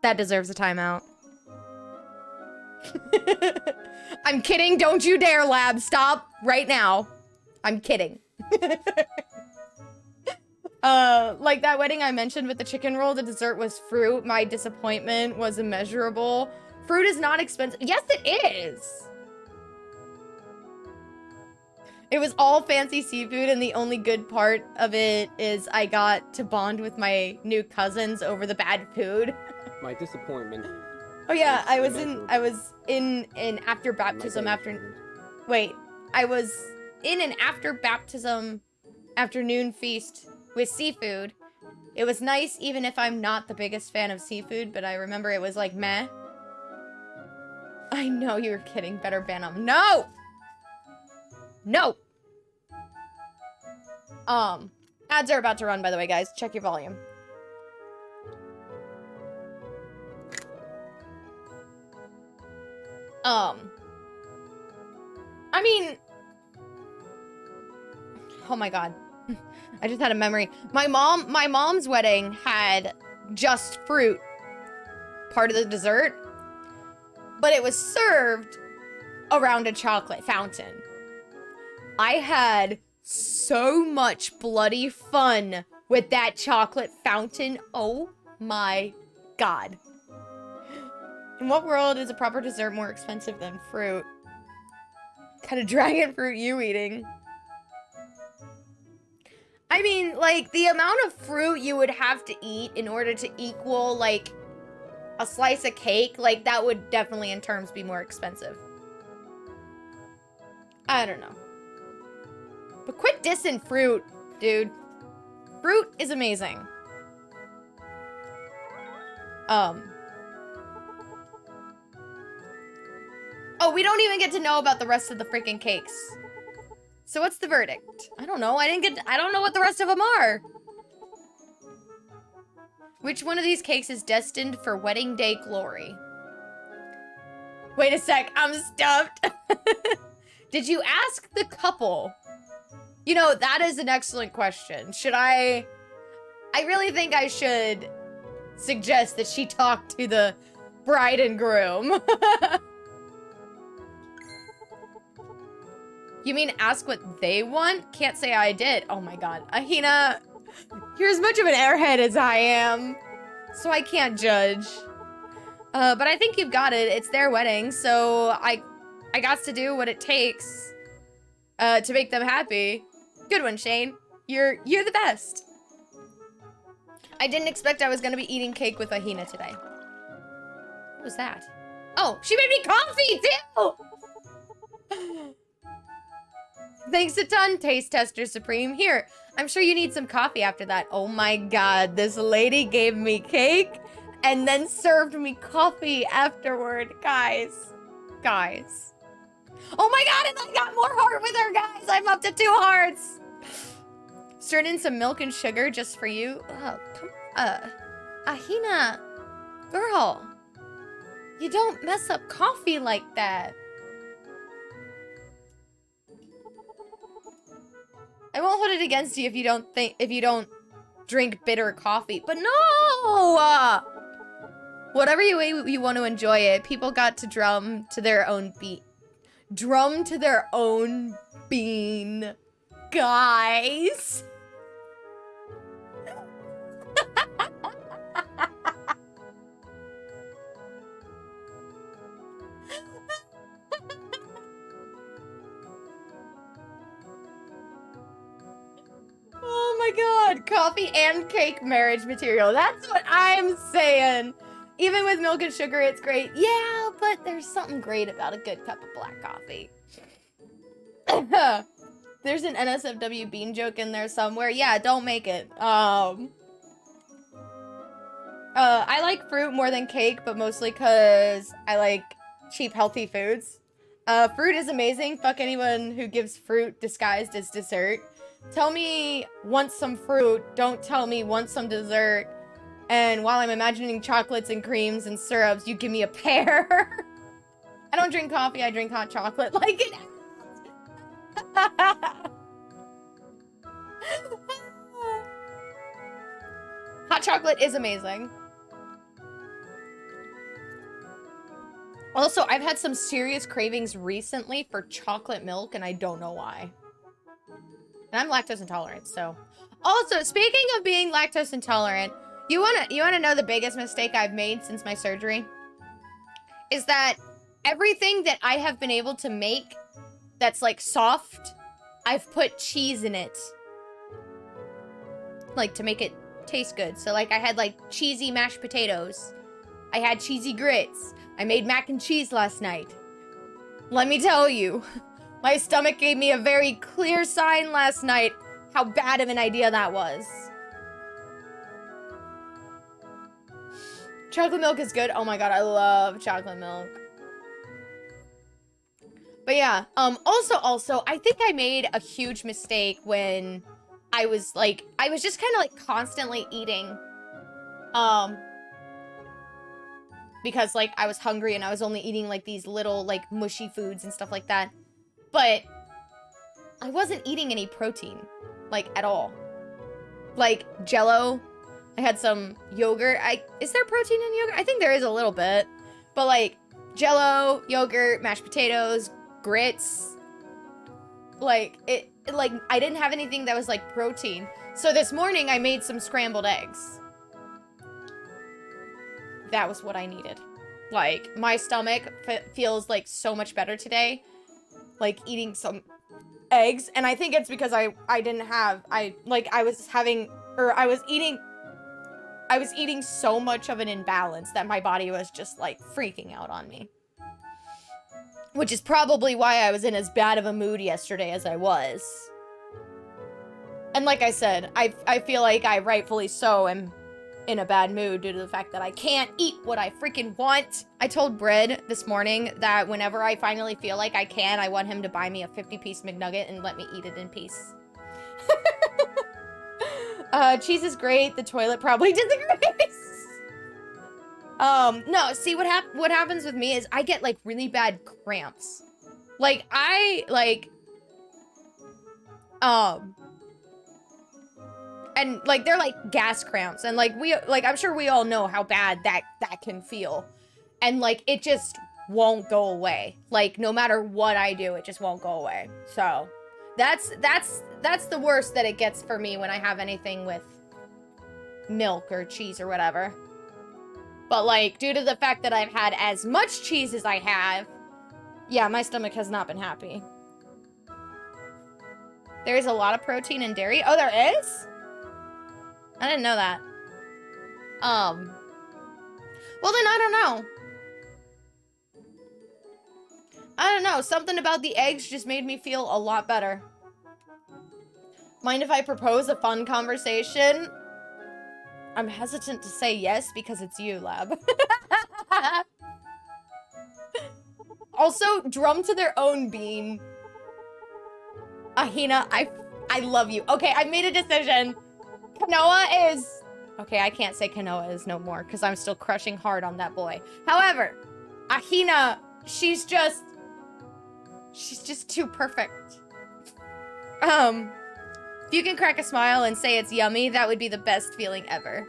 That deserves a timeout. I'm kidding. Don't you dare, Lab. Stop right now. I'm kidding. Like that wedding I mentioned with the chicken roll, the dessert was fruit. My disappointment was immeasurable. Fruit is not expensive. Yes, it is. It was all fancy seafood, and the only good part of it is I got to bond with my new cousins over the bad food. My disappointment. Oh yeah, I was in after baptism I was in an after baptism afternoon feast with seafood. It was nice, even if I'm not the biggest fan of seafood, but I remember it was like meh. I know you were kidding. Better ban them. No! No! Ads are about to run, by the way, guys. Check your volume. I mean, oh my god. I just had a memory. My mom's wedding had just fruit, part of the dessert, but it was served around a chocolate fountain. I had so much bloody fun with that chocolate fountain. Oh my god. In what world is a proper dessert more expensive than fruit? What kind of dragon fruit you eating? I mean, like, the amount of fruit you would have to eat in order to equal, like, a slice of cake, like, that would definitely, in terms, be more expensive. I don't know. But quit dissing fruit, dude. Fruit is amazing. Oh, we don't even get to know about the rest of the freaking cakes. So what's the verdict? I don't know. I don't know what the rest of them are. Which one of these cakes is destined for wedding day glory? Wait a sec. I'm stumped. Did you ask the couple? You know, that is an excellent question. Should I really think I should suggest that she talk to the bride and groom. You mean ask what they want? Can't say I did. Oh my god. Ahina, you're as much of an airhead as I am, so I can't judge. But I think you've got it. It's their wedding, so I got to do what it takes to make them happy. Good one, Shane. You're the best. I didn't expect I was gonna be eating cake with Ahina today. What was that? Oh, she made me coffee too! Thanks a ton, Taste Tester Supreme. Here, I'm sure you need some coffee after that. Oh my god, this lady gave me cake and then served me coffee afterward. Guys. Guys. Oh my god, and I got more heart with her, guys! I'm up to 2 hearts! Stirred in some milk and sugar just for you. Oh, come Ahina. Girl. You don't mess up coffee like that. I won't hold it against you if you don't drink bitter coffee. But no! Whatever way you want to enjoy it, people got to drum to their own beat. Drum to their own bean. Guys. Oh my god, coffee and cake marriage material. That's what I'm saying. Even with milk and sugar, it's great. Yeah, but there's something great about a good cup of black coffee. There's an NSFW bean joke in there somewhere. Yeah, don't make it. I like fruit more than cake, but mostly because I like cheap, healthy foods. Fruit is amazing. Fuck anyone who gives fruit disguised as dessert. Tell me want some fruit, don't tell me want some dessert. And while I'm imagining chocolates and creams and syrups, you give me a pear. I don't drink coffee, I drink hot chocolate like it. Hot chocolate is amazing. Also, I've had some serious cravings recently for chocolate milk, and I don't know why. And I'm lactose intolerant, so. Also, speaking of being lactose intolerant, you wanna know the biggest mistake I've made since my surgery? Is that everything that I have been able to make that's like soft, I've put cheese in it. Like to make it taste good. So like I had like cheesy mashed potatoes. I had cheesy grits. I made mac and cheese last night. Let me tell you, my stomach gave me a very clear sign last night how bad of an idea that was. Chocolate milk is good. Oh my god, I love chocolate milk. But yeah, also, I think I made a huge mistake when I was just kind of like constantly eating. Because like I was hungry and I was only eating like these little like mushy foods and stuff like that. But I wasn't eating any protein, like at all. Like Jell-O, I had some yogurt. Is there protein in yogurt? I think there is a little bit. But like Jell-O, yogurt, mashed potatoes, grits. Like I didn't have anything that was like protein. So this morning I made some scrambled eggs. That was what I needed. Like my stomach feels like so much better today. Like eating some eggs, and I think it's because I was eating so much of an imbalance that my body was just like freaking out on me. Which is probably why I was in as bad of a mood yesterday as I was. And like I said, I feel like I rightfully so am in a bad mood due to the fact that I can't eat what I freaking want. I told Bread this morning that whenever I finally feel like I can, I want him to buy me a 50-piece McNugget and let me eat it in peace. Cheese is great. The toilet probably disagrees. No, see what happens with me is I get like really bad cramps. Like and like they're like gas cramps, and like I'm sure we all know how bad that can feel. And like it just won't go away. Like no matter what I do, it just won't go away. So that's the worst that it gets for me when I have anything with milk or cheese or whatever. But like due to the fact that I've had as much cheese as I have, Yeah, my stomach has not been happy. There is a lot of protein in dairy. Oh, there is? I didn't know that. Well then I don't know. I don't know. Something about the eggs just made me feel a lot better. Mind if I propose a fun conversation? I'm hesitant to say yes because it's you, Lab. Also, drum to their own bean. Ahina, I love you. Okay, I made a decision. Kanoa is... Okay, I can't say Kanoa is no more because I'm still crushing hard on that boy. However, Ahina, she's just too perfect. If you can crack a smile and say it's yummy, that would be the best feeling ever.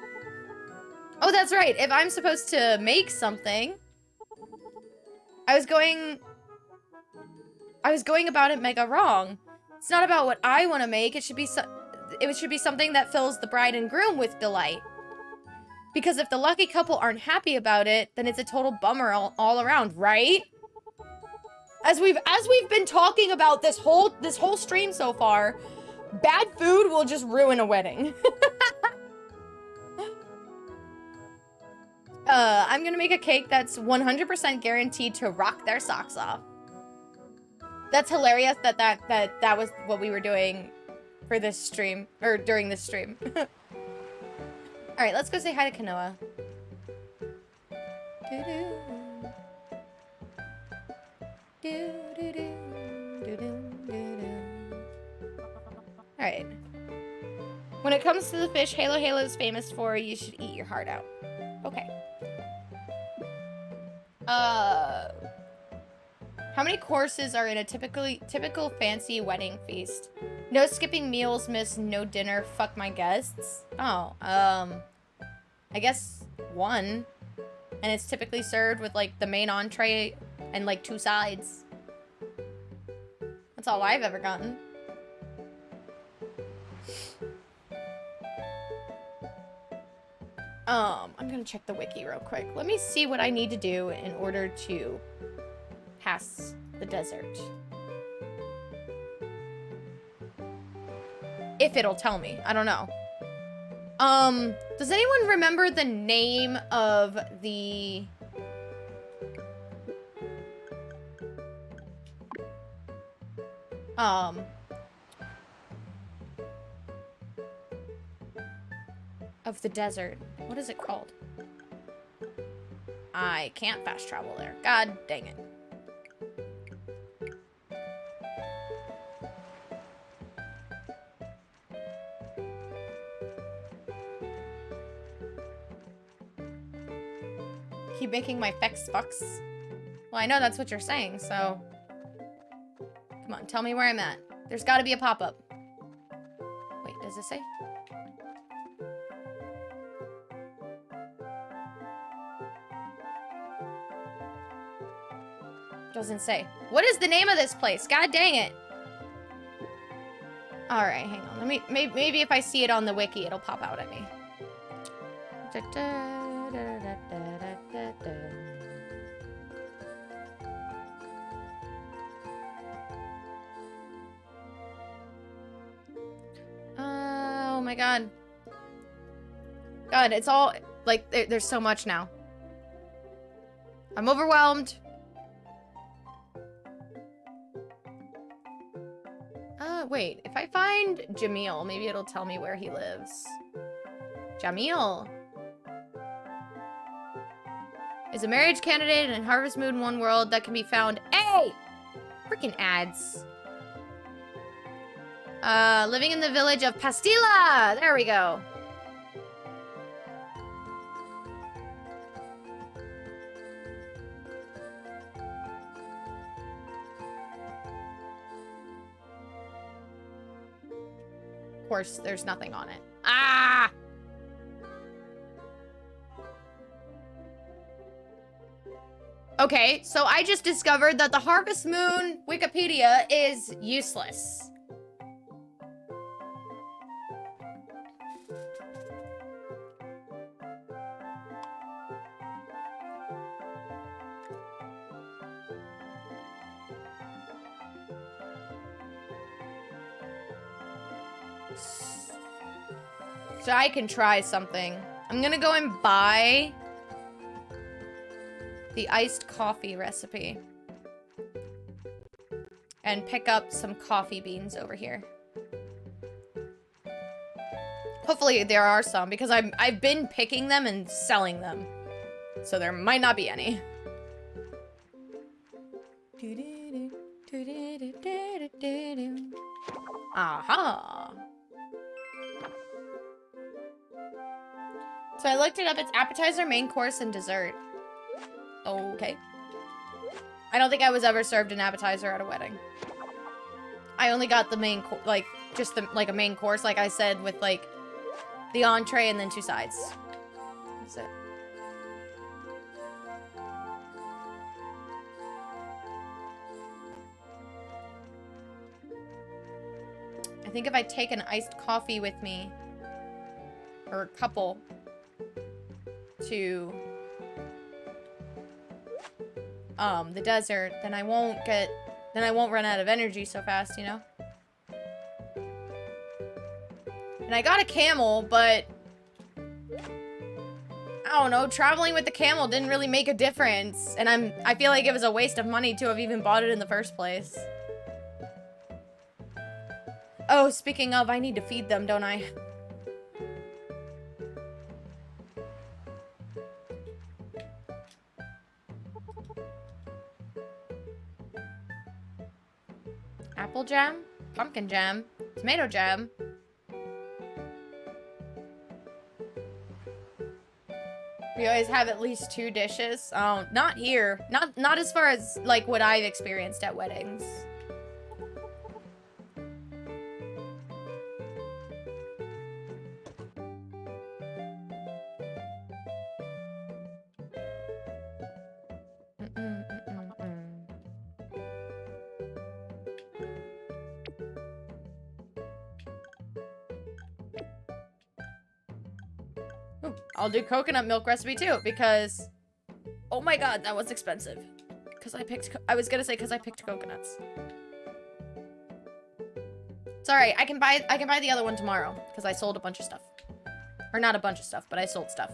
Oh, that's right. If I'm supposed to make something, I was going about it mega wrong. It's not about what I want to make. It should be something that fills the bride and groom with delight. Because if the lucky couple aren't happy about it, then it's a total bummer all around, right? As we've been talking about this whole stream so far, bad food will just ruin a wedding. I'm gonna make a cake that's 100% guaranteed to rock their socks off. That's hilarious that was what we were doing for this stream, or during this stream. Alright, let's go say hi to Kanoa. Alright. When it comes to the fish Halo is famous for, you should eat your heart out. Okay. How many courses are in a typical fancy wedding feast? No skipping meals, miss, no dinner, fuck my guests. Oh, I guess 1. And it's typically served with, like, the main entree and, like, 2 sides. That's all I've ever gotten. I'm gonna check the wiki real quick. Let me see what I need to do in order to pass the desert. If it'll tell me. I don't know. Does anyone remember the name of the... of the desert? What is it called? I can't fast travel there. God dang it. Keep making my fex fucks. Well, I know that's what you're saying, so... Come on, tell me where I'm at. There's gotta be a pop-up. Wait, does it say? Doesn't say. What is the name of this place? God dang it. Alright, hang on. Let me... Maybe if I see it on the wiki, it'll pop out at me. Oh my god. God, it's all... Like, there's so much now. I'm overwhelmed. Wait. If I find Jamil, maybe it'll tell me where he lives. Jamil is a marriage candidate in Harvest Moon One World that can be found. Hey! Freaking ads. Living in the village of Pastilla! There we go. Of course, there's nothing on it. Ah! Okay, so I just discovered that the Harvest Moon Wikipedia is useless. So I can try something. I'm gonna go and buy the iced coffee recipe. And pick up some coffee beans over here. Hopefully there are some, because I've been picking them and selling them. So there might not be any. Aha! So I looked it up. It's appetizer, main course, and dessert. Okay. I don't think I was ever served an appetizer at a wedding. I only got the main, like, just the, like, a main course, like I said, with, like, the entree and then 2 sides. That's it. I think if I take an iced coffee with me, or a couple, to the desert, then I won't run out of energy so fast, you know? And I got a camel, but I don't know, traveling with the camel didn't really make a difference. And I feel like it was a waste of money to have even bought it in the first place. Oh, speaking of, I need to feed them, don't I? Apple jam, pumpkin jam, tomato jam. We always have at least 2 dishes. Oh, not here. Not as far as, like, what I've experienced at weddings. Ooh, I'll do coconut milk recipe too, because oh my god, that was expensive. I was gonna say because I picked coconuts. Sorry, I can buy the other one tomorrow because I sold a bunch of stuff. Or not a bunch of stuff, but I sold stuff.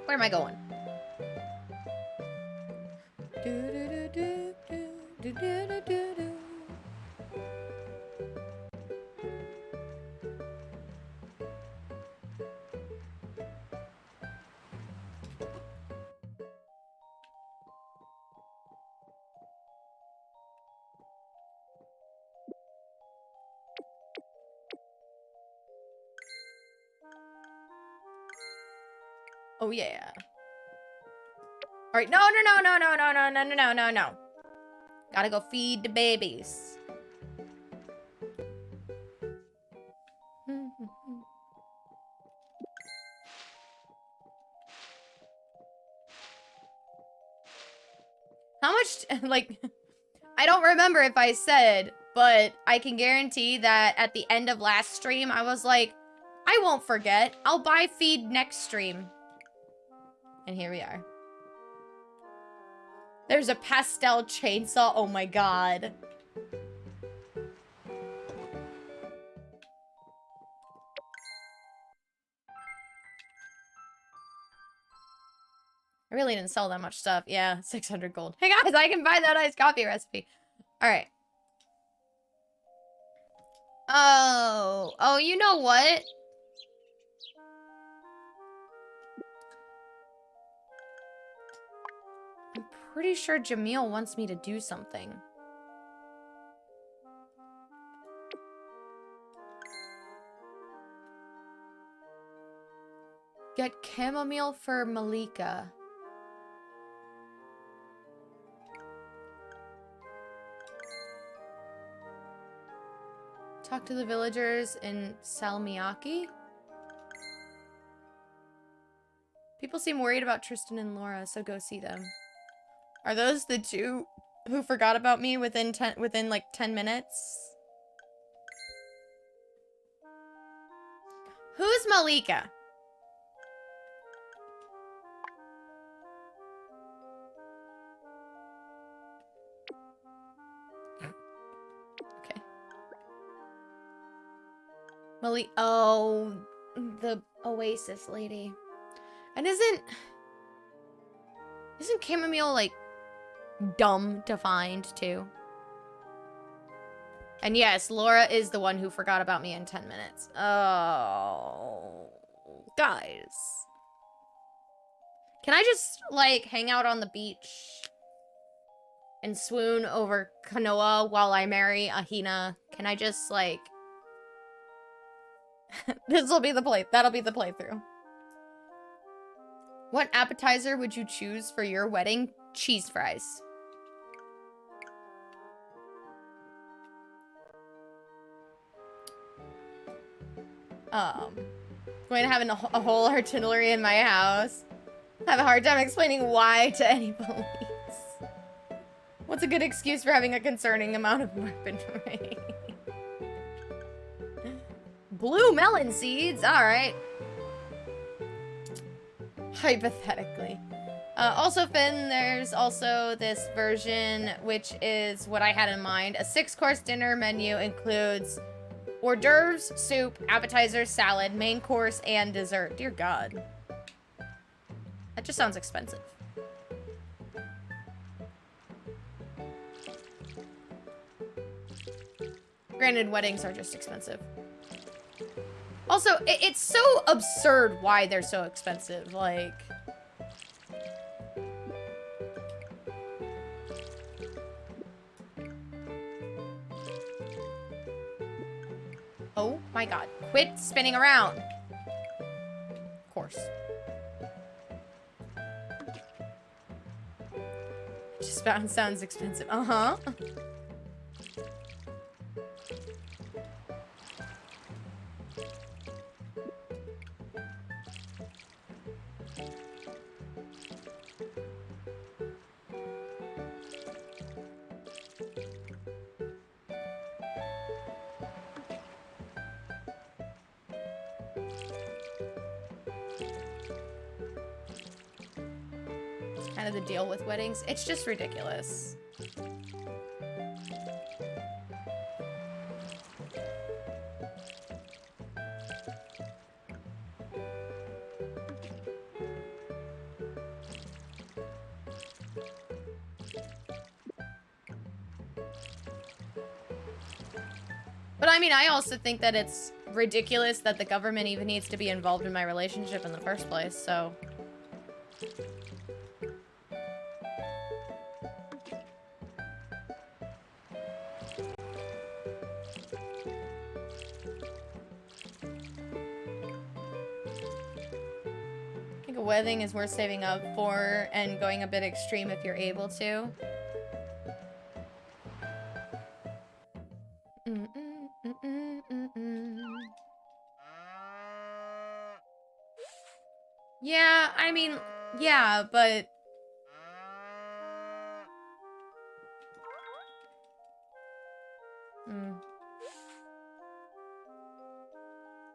Where am I going? Oh yeah. All right, no. Gotta go feed the babies. How much, like, I don't remember if I said, but I can guarantee that at the end of last stream, I was like, I won't forget. I'll buy feed next stream. And here we are. There's a pastel chainsaw. Oh my god. I really didn't sell that much stuff. Yeah, 600 gold. Hey guys, I can buy that iced coffee recipe. All right. Oh, you know what? I'm pretty sure Jamil wants me to do something. Get chamomile for Malika. Talk to the villagers in Salmiakki. People seem worried about Tristan and Laura, so go see them. Are those the 2 who forgot about me within like 10 minutes? Who's Malika? Molly, oh, the Oasis lady. And isn't chamomile, like, dumb to find, too? And yes, Laura is the one who forgot about me in 10 minutes. Oh, guys. Can I just, like, hang out on the beach and swoon over Kanoa while I marry Ahina? Can I just, like... That'll be the playthrough. What appetizer would you choose for your wedding? Cheese fries. Going to have a whole artillery in my house. I have a hard time explaining why to any police. What's a good excuse for having a concerning amount of weaponry? Blue melon seeds, alright. Hypothetically. Also, Finn, there's also this version, which is what I had in mind. A 6-course dinner menu includes hors d'oeuvres, soup, appetizer, salad, main course, and dessert. Dear God. That just sounds expensive. Granted, weddings are just expensive. Also, it's so absurd why they're so expensive. Like... Oh my God. Quit spinning around. Of course. Just sounds expensive. Uh-huh. Kind of the deal with weddings. It's just ridiculous. But I mean, I also think that it's ridiculous that the government even needs to be involved in my relationship in the first place, so... Wedding is worth saving up for and going a bit extreme if you're able to. Yeah, I mean, yeah, but...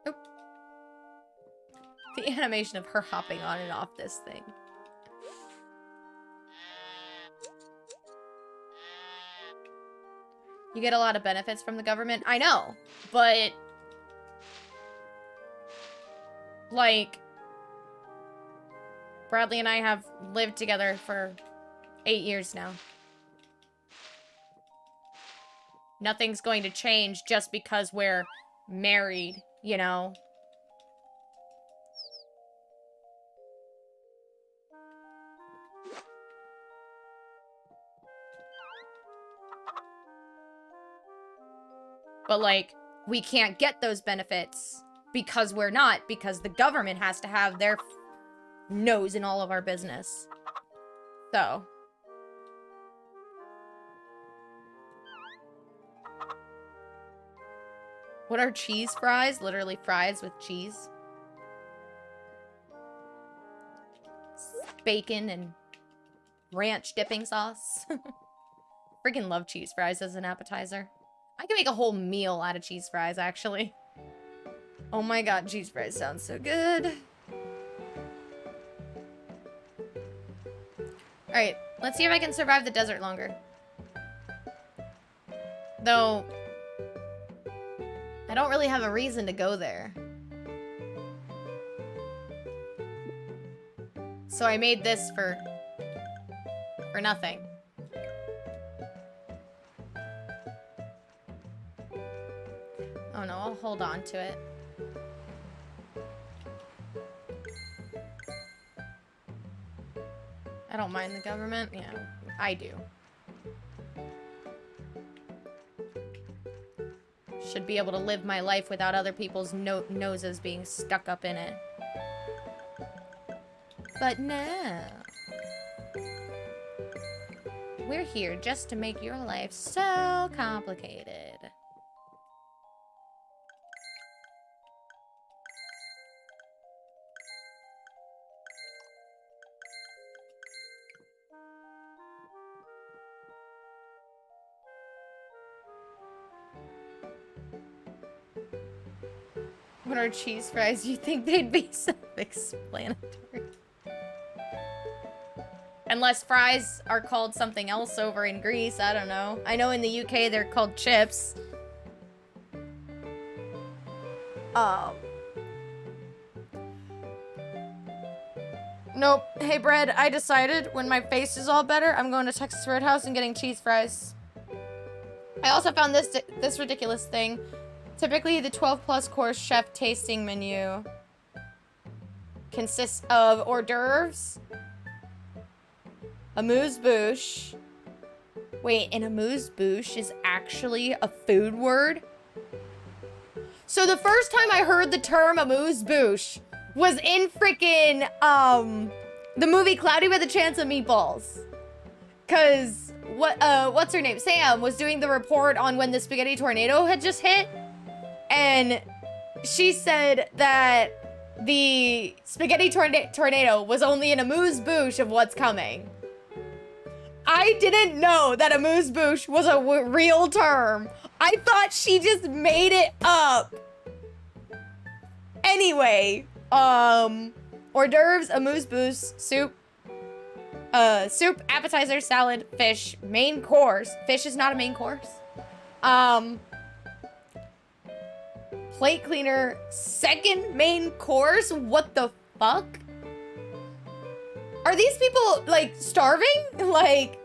Oop. The animation of her hopping on and off this thing. You get a lot of benefits from the government. I know, but... Like... Bradley and I have lived together for 8 years now. Nothing's going to change just because we're married, you know? But, like, we can't get those benefits because we're not, because the government has to have their nose in all of our business. So. What are cheese fries? Literally fries with cheese. Bacon and ranch dipping sauce. Freaking love cheese fries as an appetizer. I can make a whole meal out of cheese fries, actually. Oh my God, cheese fries sounds so good. Alright, let's see if I can survive the desert longer. Though, I don't really have a reason to go there. So I made this for nothing. Oh no, I'll hold on to it. I don't mind the government. Yeah, I do. Should be able to live my life without other people's noses being stuck up in it. But no. We're here just to make your life so complicated. What are cheese fries? You think they'd be self-explanatory? Unless fries are called something else over in Greece, I don't know. I know in the UK they're called chips. Nope. Hey, Bread, I decided when my face is all better, I'm going to Texas Roadhouse and getting cheese fries. I also found this ridiculous thing. Typically, the 12-plus course chef tasting menu consists of hors d'oeuvres, amuse-bouche. Wait, an amuse-bouche is actually a food word? So the first time I heard the term amuse-bouche was in freaking, the movie Cloudy with a Chance of Meatballs. Cause, what's her name? Sam was doing the report on when the spaghetti tornado had just hit. And she said that the spaghetti tornado was only an amuse-bouche of what's coming. I didn't know that amuse-bouche was a real term. I thought she just made it up. Anyway, hors d'oeuvres, amuse-bouche, soup, appetizer, salad, fish, main course. Fish is not a main course. Plate cleaner, second main course? What the fuck? Are these people, like, starving? Like,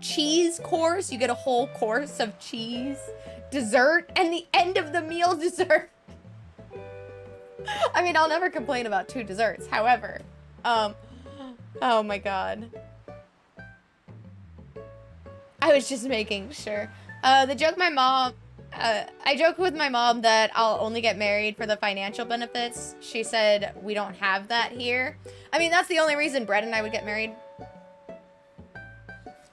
cheese course? You get a whole course of cheese. Dessert, and the end of the meal dessert. I mean, I'll never complain about 2 desserts. However, oh my god. I was just making sure. The joke my mom... I joke with my mom that I'll only get married for the financial benefits. She said we don't have that here. I mean, that's the only reason Brett and I would get married.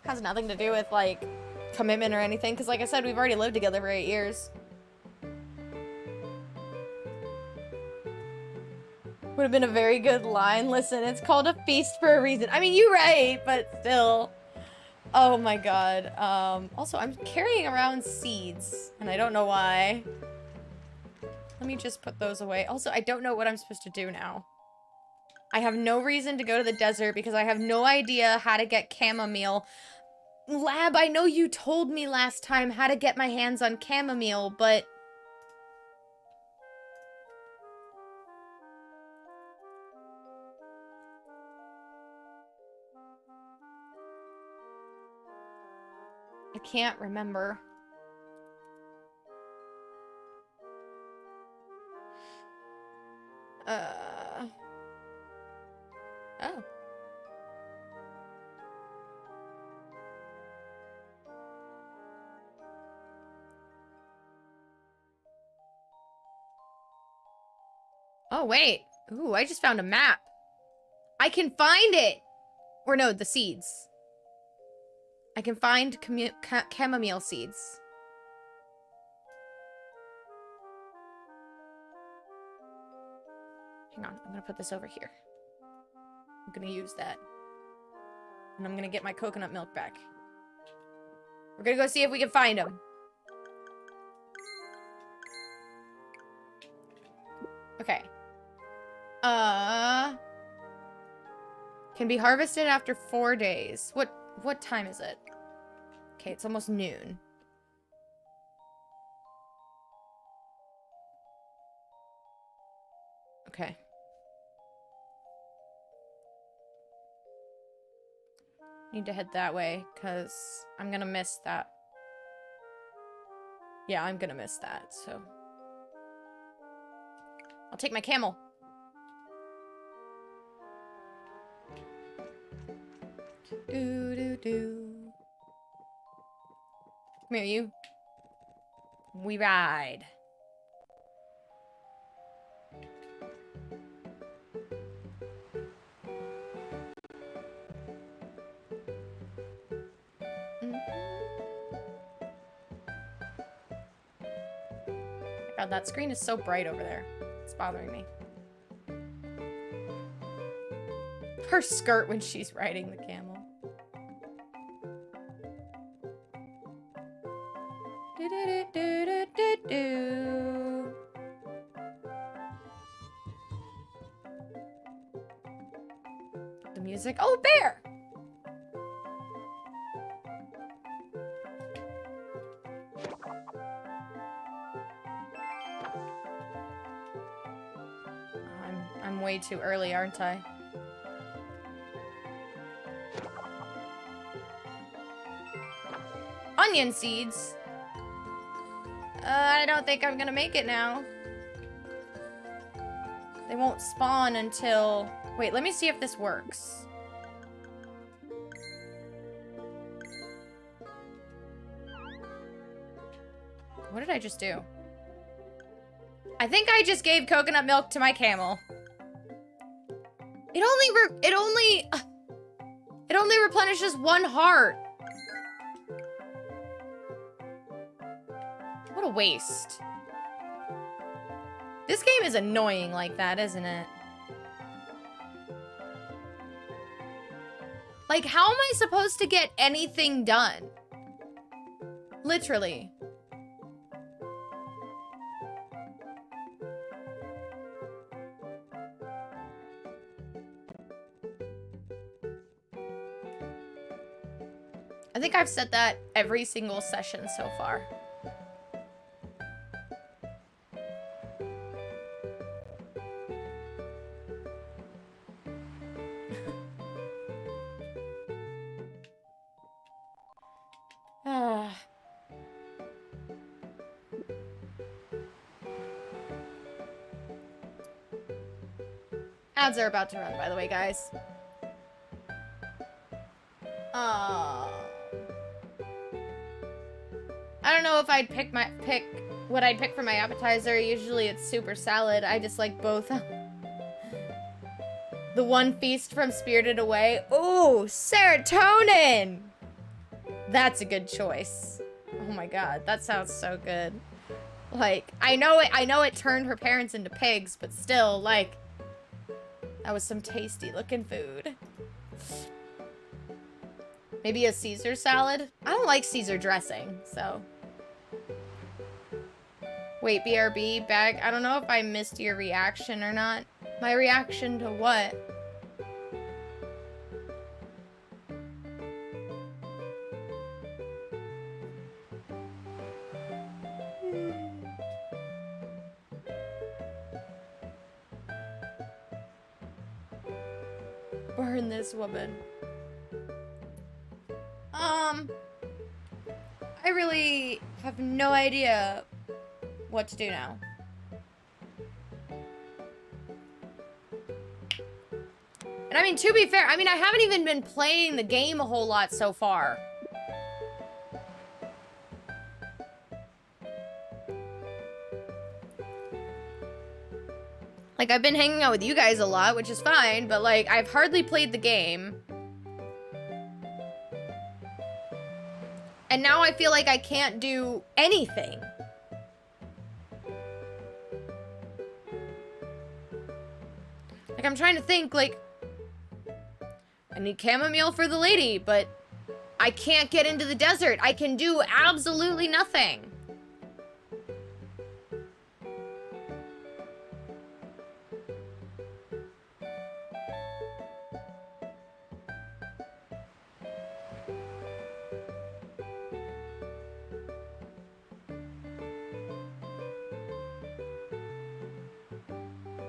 Has nothing to do with, like, commitment or anything. Because, like I said, we've already lived together for 8 years. Would have been a very good line. Listen, it's called a feast for a reason. I mean, you're right, but still... Oh my god. Also, I'm carrying around seeds, and I don't know why. Let me just put those away. Also, I don't know what I'm supposed to do now. I have no reason to go to the desert because I have no idea how to get chamomile. Lab, I know you told me last time how to get my hands on chamomile, but... I can't remember. Oh. Oh, wait. Ooh, I just found a map. I can find it! Or no, the seeds. I can find chamomile seeds. Hang on, I'm gonna put this over here. I'm gonna use that. And I'm gonna get my coconut milk back. We're gonna go see if we can find them. Okay. Can be harvested after 4 days. What time is it? Okay, it's almost noon. Okay. Need to head that way, because I'm gonna miss that. Yeah, I'm gonna miss that, so. I'll take my camel. Do. Come here, you. We ride. God, that screen is so bright over there. It's bothering me. Her skirt when she's riding the camel. Do. The music. Oh, bear! I'm way too early, aren't I? Onion seeds? I don't think I'm gonna make it now. They won't spawn until... Wait, let me see if this works. What did I just do? I think I just gave coconut milk to my camel. It only replenishes 1 heart. What a waste. This game is annoying like that, isn't it? Like, how am I supposed to get anything done? Literally. I think I've said that every single session so far. Ads are about to run, by the way, guys. I don't know if I'd pick what I'd pick for my appetizer. Usually it's super salad. I just like both. The one feast from Spirited Away. Ooh, serotonin! That's a good choice. Oh my god, that sounds so good. Like, I know it turned her parents into pigs, but still, like, that was some tasty looking food. Maybe a Caesar salad? I don't like Caesar dressing, so. Wait, BRB, bag. I don't know if I missed your reaction or not. My reaction to what? Burn this woman. I really have no idea what to do now. And I mean, to be fair, I mean, I haven't even been playing the game a whole lot so far. Like, I've been hanging out with you guys a lot, which is fine, but, like, I've hardly played the game. And now I feel like I can't do anything. Like, I'm trying to think, like, I need chamomile for the lady, but I can't get into the desert. I can do absolutely nothing.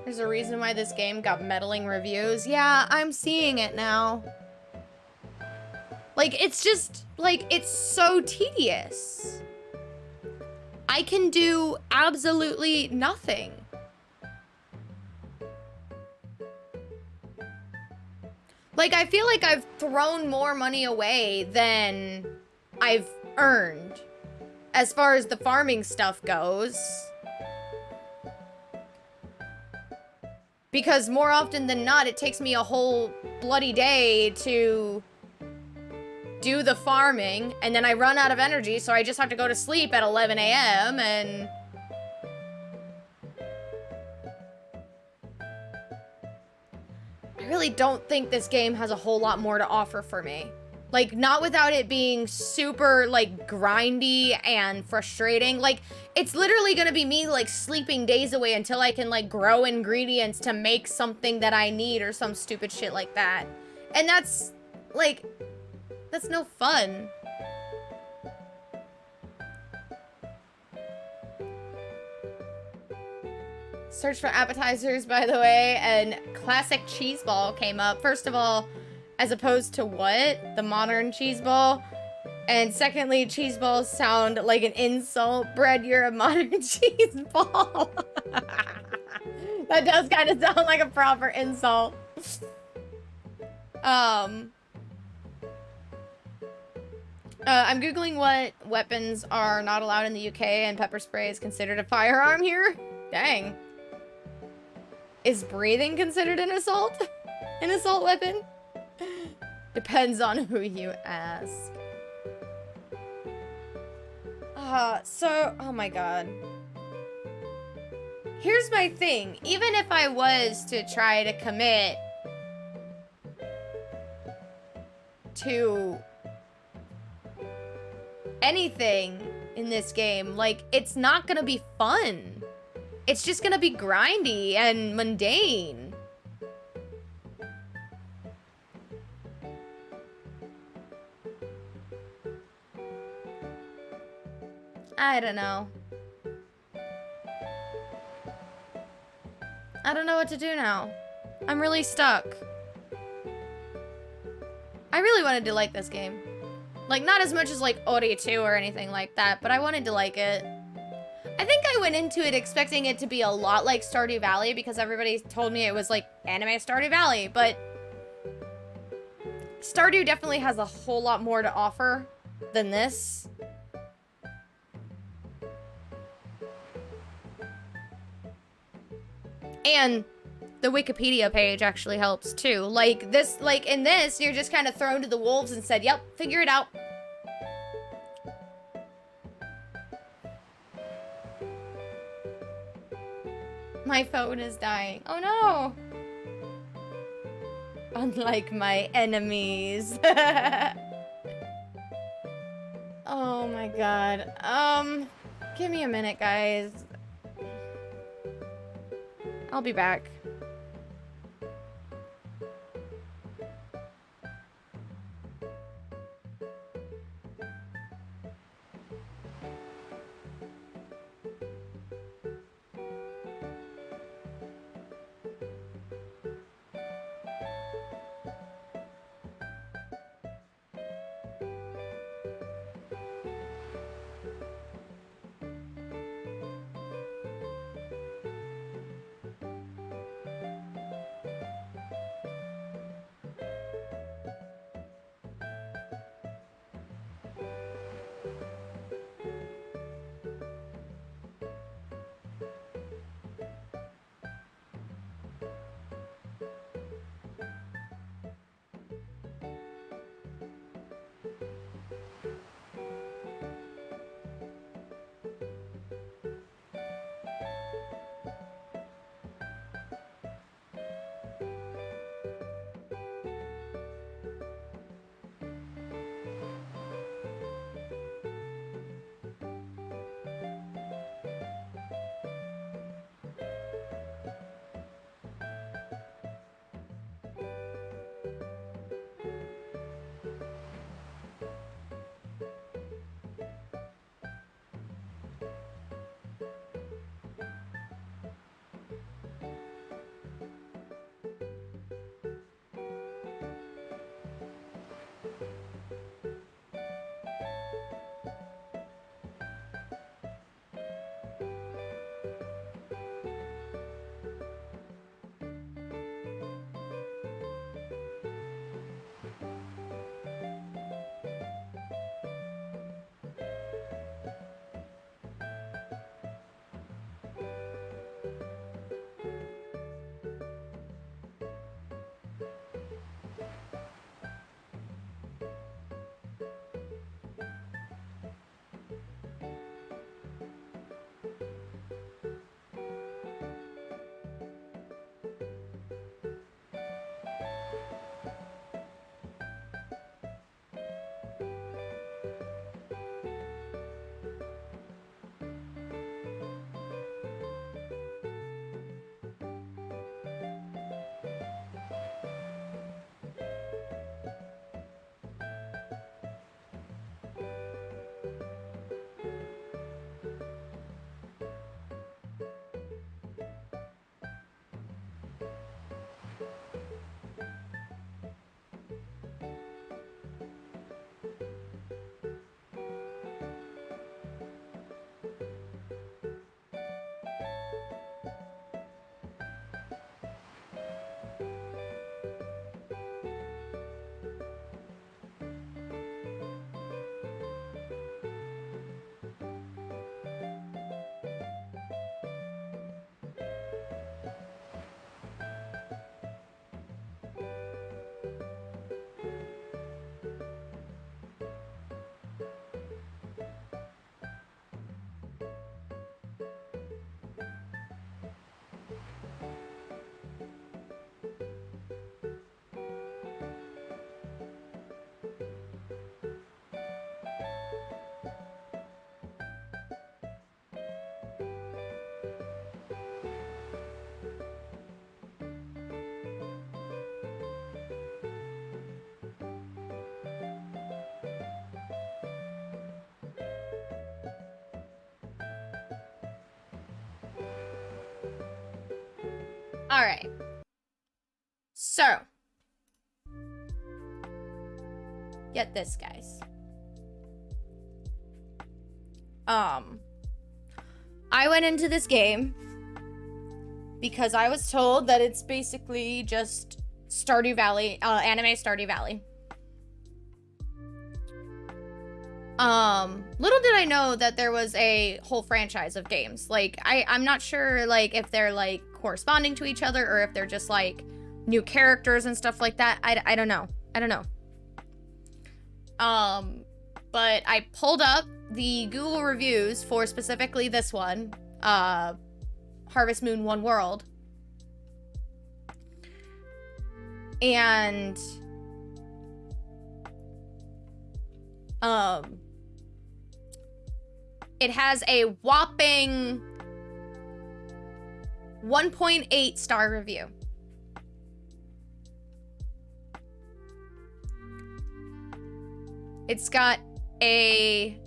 There's a reason why this game got meddling reviews. Yeah, I'm seeing it now. Like, it's just, like, it's so tedious. I can do absolutely nothing. Like, I feel like I've thrown more money away than I've earned as far as the farming stuff goes. Because more often than not, it takes me a whole bloody day to do the farming, and then I run out of energy, so I just have to go to sleep at 11 a.m. and... I really don't think this game has a whole lot more to offer for me. Like, not without it being super, like, grindy and frustrating. Like, it's literally gonna be me, like, sleeping days away until I can, like, grow ingredients to make something that I need or some stupid shit like that. And that's, like, that's no fun. Search for appetizers, by the way, and classic cheese ball came up. First of all, as opposed to what? The modern cheese ball. And secondly, cheese balls sound like an insult. Bread, you're a modern cheese ball. That does kind of sound like a proper insult. I'm Googling what weapons are not allowed in the UK, and pepper spray is considered a firearm here. Dang. Is breathing considered an assault? An assault weapon? Depends on who you ask. Oh my god. Here's my thing. Even if I was to try to commit to anything in this game, like, it's not gonna be fun. It's just gonna be grindy and mundane. I don't know. I don't know what to do now. I'm really stuck. I really wanted to like this game. Like, not as much as, like, Ori 2 or anything like that, but I wanted to like it. I think I went into it expecting it to be a lot like Stardew Valley because everybody told me it was like anime Stardew Valley, but Stardew definitely has a whole lot more to offer than this. And the Wikipedia page actually helps too. Like this, like in this, you're just kind of thrown to the wolves and said, yep, figure it out. My phone is dying. Oh no! Unlike my enemies. Oh my god. Give me a minute, guys. I'll be back. All right. So, get this, guys. I went into this game because I was told that it's basically just Stardew Valley, anime Stardew Valley. Little did I know that there was a whole franchise of games. Like, I'm not sure, like, if they're, like, corresponding to each other or if they're just, like, new characters and stuff like that. I don't know. I don't know. But I pulled up the Google reviews for specifically this one, Harvest Moon One World. And, it has a whopping 1.8 star review. It's got a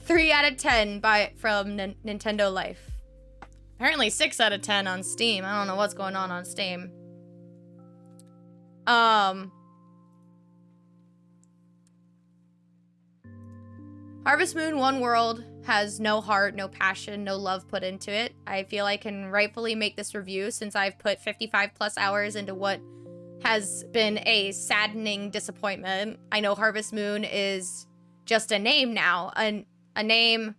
3 out of 10 from Nintendo Life. Apparently 6 out of 10 on Steam. I don't know what's going on Steam. Harvest Moon One World has no heart, no passion, no love put into it. I feel I can rightfully make this review since I've put 55 plus hours into what has been a saddening disappointment. I know Harvest Moon is just a name now, a name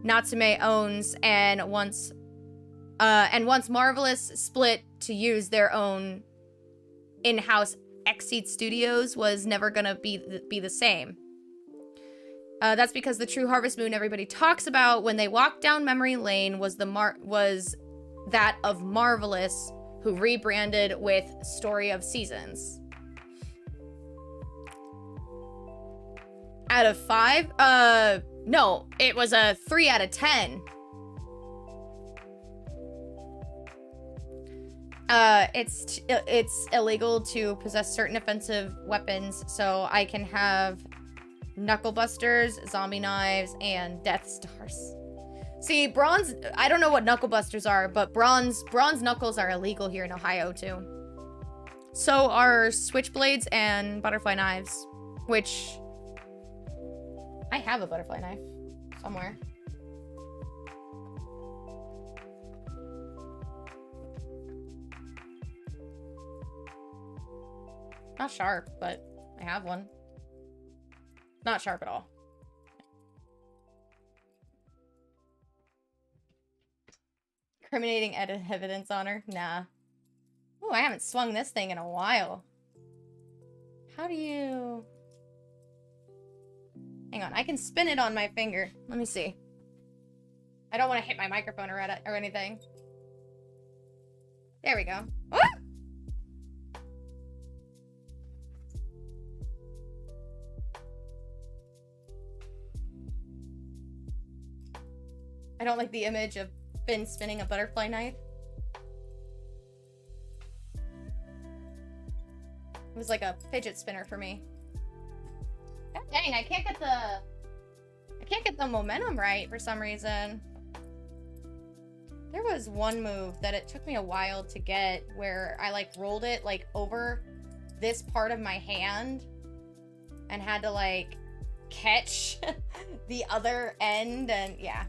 Natsume owns, and once Marvelous split to use their own in-house Xseed Studios was never gonna be the same. That's because the true Harvest Moon everybody talks about when they walk down memory lane was that of Marvelous, who rebranded with Story of Seasons. Out of 5? No, it was a 3 out of 10. It's illegal to possess certain offensive weapons, so I can have knuckle busters, zombie knives, and death stars. See, bronze, I don't know what knuckle busters are, but bronze knuckles are illegal here in Ohio too. So are switchblades and butterfly knives, which I have a butterfly knife somewhere. Not sharp, but I have one. Not sharp at all. Incriminating evidence on her? Nah. Ooh, I haven't swung this thing in a while. How do you... Hang on, I can spin it on my finger. Let me see. I don't want to hit my microphone or anything. There we go. Ah! I don't like the image of Finn spinning a butterfly knife. It was like a fidget spinner for me. God dang, I can't get the momentum right for some reason. There was one move that it took me a while to get where I like rolled it like over this part of my hand and had to like catch the other end, and yeah.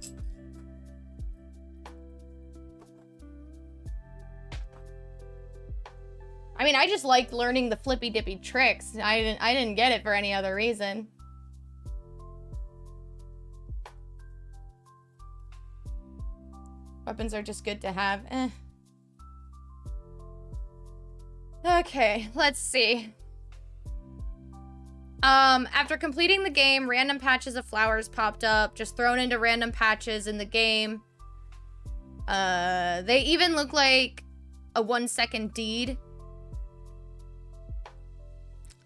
I mean, I just liked learning the flippy dippy tricks. I didn't get it for any other reason. Weapons are just good to have. Eh. Okay, let's see. After completing the game, random patches of flowers popped up, just thrown into random patches in the game. They even look like a 1-second deed.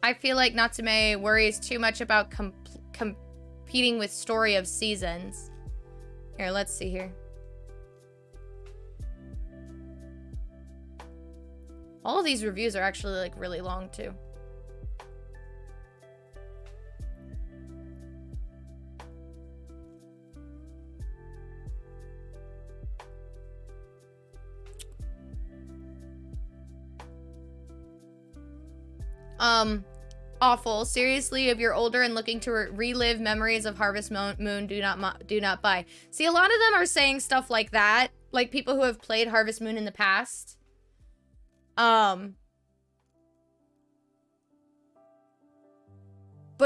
I feel like Natsume worries too much about competing with Story of Seasons. Here, let's see here. All of these reviews are actually like really long too. Awful. Seriously, if you're older and looking to relive memories of Harvest Moon, do not buy. See, a lot of them are saying stuff like that, like people who have played Harvest Moon in the past. But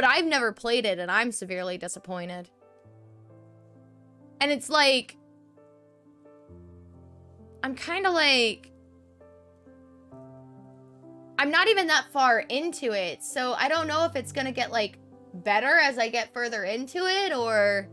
I've never played it, and I'm severely disappointed. And it's like, I'm kind of like, I'm not even that far into it, so I don't know if it's gonna get, like, better as I get further into it, or...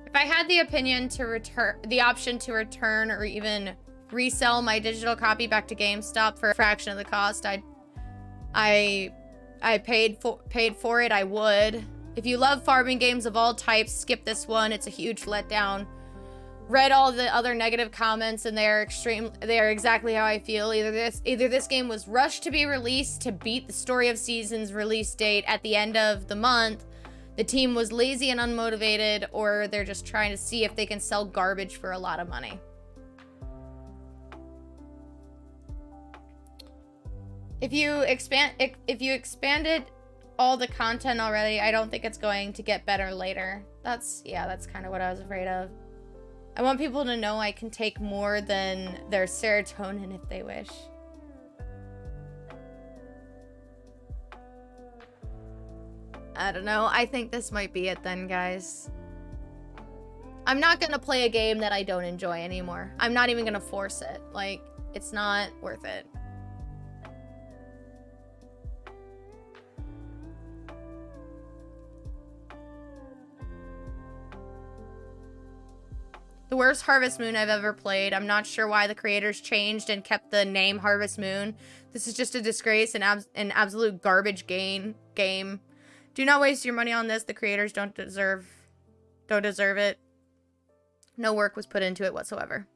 If I had the option to return or even resell my digital copy back to GameStop for a fraction of the cost I paid for it, I would. If you love farming games of all types, skip this one. It's a huge letdown. Read all the other negative comments, and they are exactly how I feel. Either this game was rushed to be released to beat the Story of Seasons release date at the end of the month, the team was lazy and unmotivated, or they're just trying to see if they can sell garbage for a lot of money. If you expanded all the content already, I don't think it's going to get better later. That's kind of what I was afraid of. I want people to know I can take more than their serotonin if they wish. I don't know. I think this might be it then, guys. I'm not gonna play a game that I don't enjoy anymore. I'm not even gonna force it. Like, it's not worth it. The worst Harvest Moon I've ever played. I'm not sure why the creators changed and kept the name Harvest Moon. This is just a disgrace and an absolute garbage game. Do not waste your money on this. The creators don't deserve it. No work was put into it whatsoever.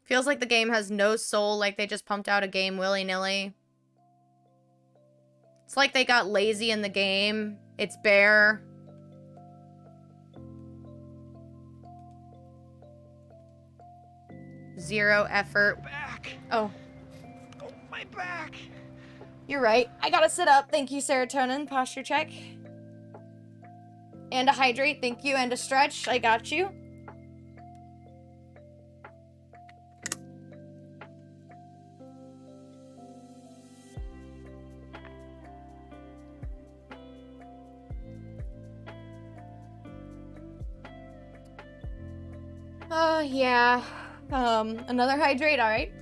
Feels like the game has no soul, like they just pumped out a game willy-nilly. It's like they got lazy in the game. It's bare. Zero effort. Back. Oh, My back. you're right. I gotta sit up. Thank you, serotonin. Posture check. And a hydrate. Thank you. And a stretch. I got you. Yeah. Another hydrate, all right.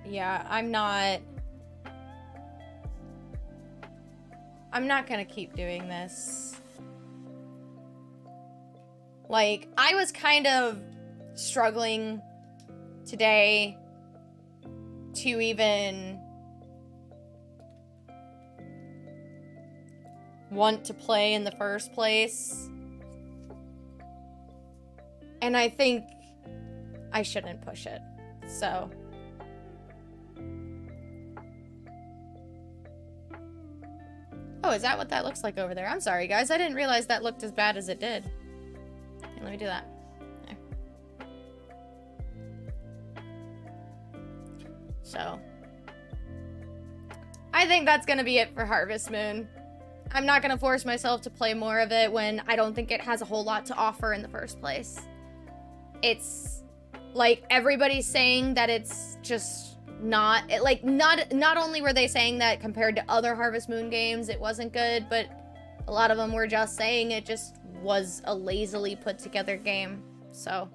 Yeah, I'm not gonna keep doing this. Like, I was kind of struggling today to even want to play in the first place. And I think I shouldn't push it. So. Oh, is that what that looks like over there? I'm sorry, guys. I didn't realize that looked as bad as it did. Okay, let me do that. Okay. So. I think that's gonna be it for Harvest Moon. I'm not gonna force myself to play more of it when I don't think it has a whole lot to offer in the first place. It's like everybody's saying that it's just not only were they saying that compared to other Harvest Moon games it wasn't good, but a lot of them were just saying it just was a lazily put together game. So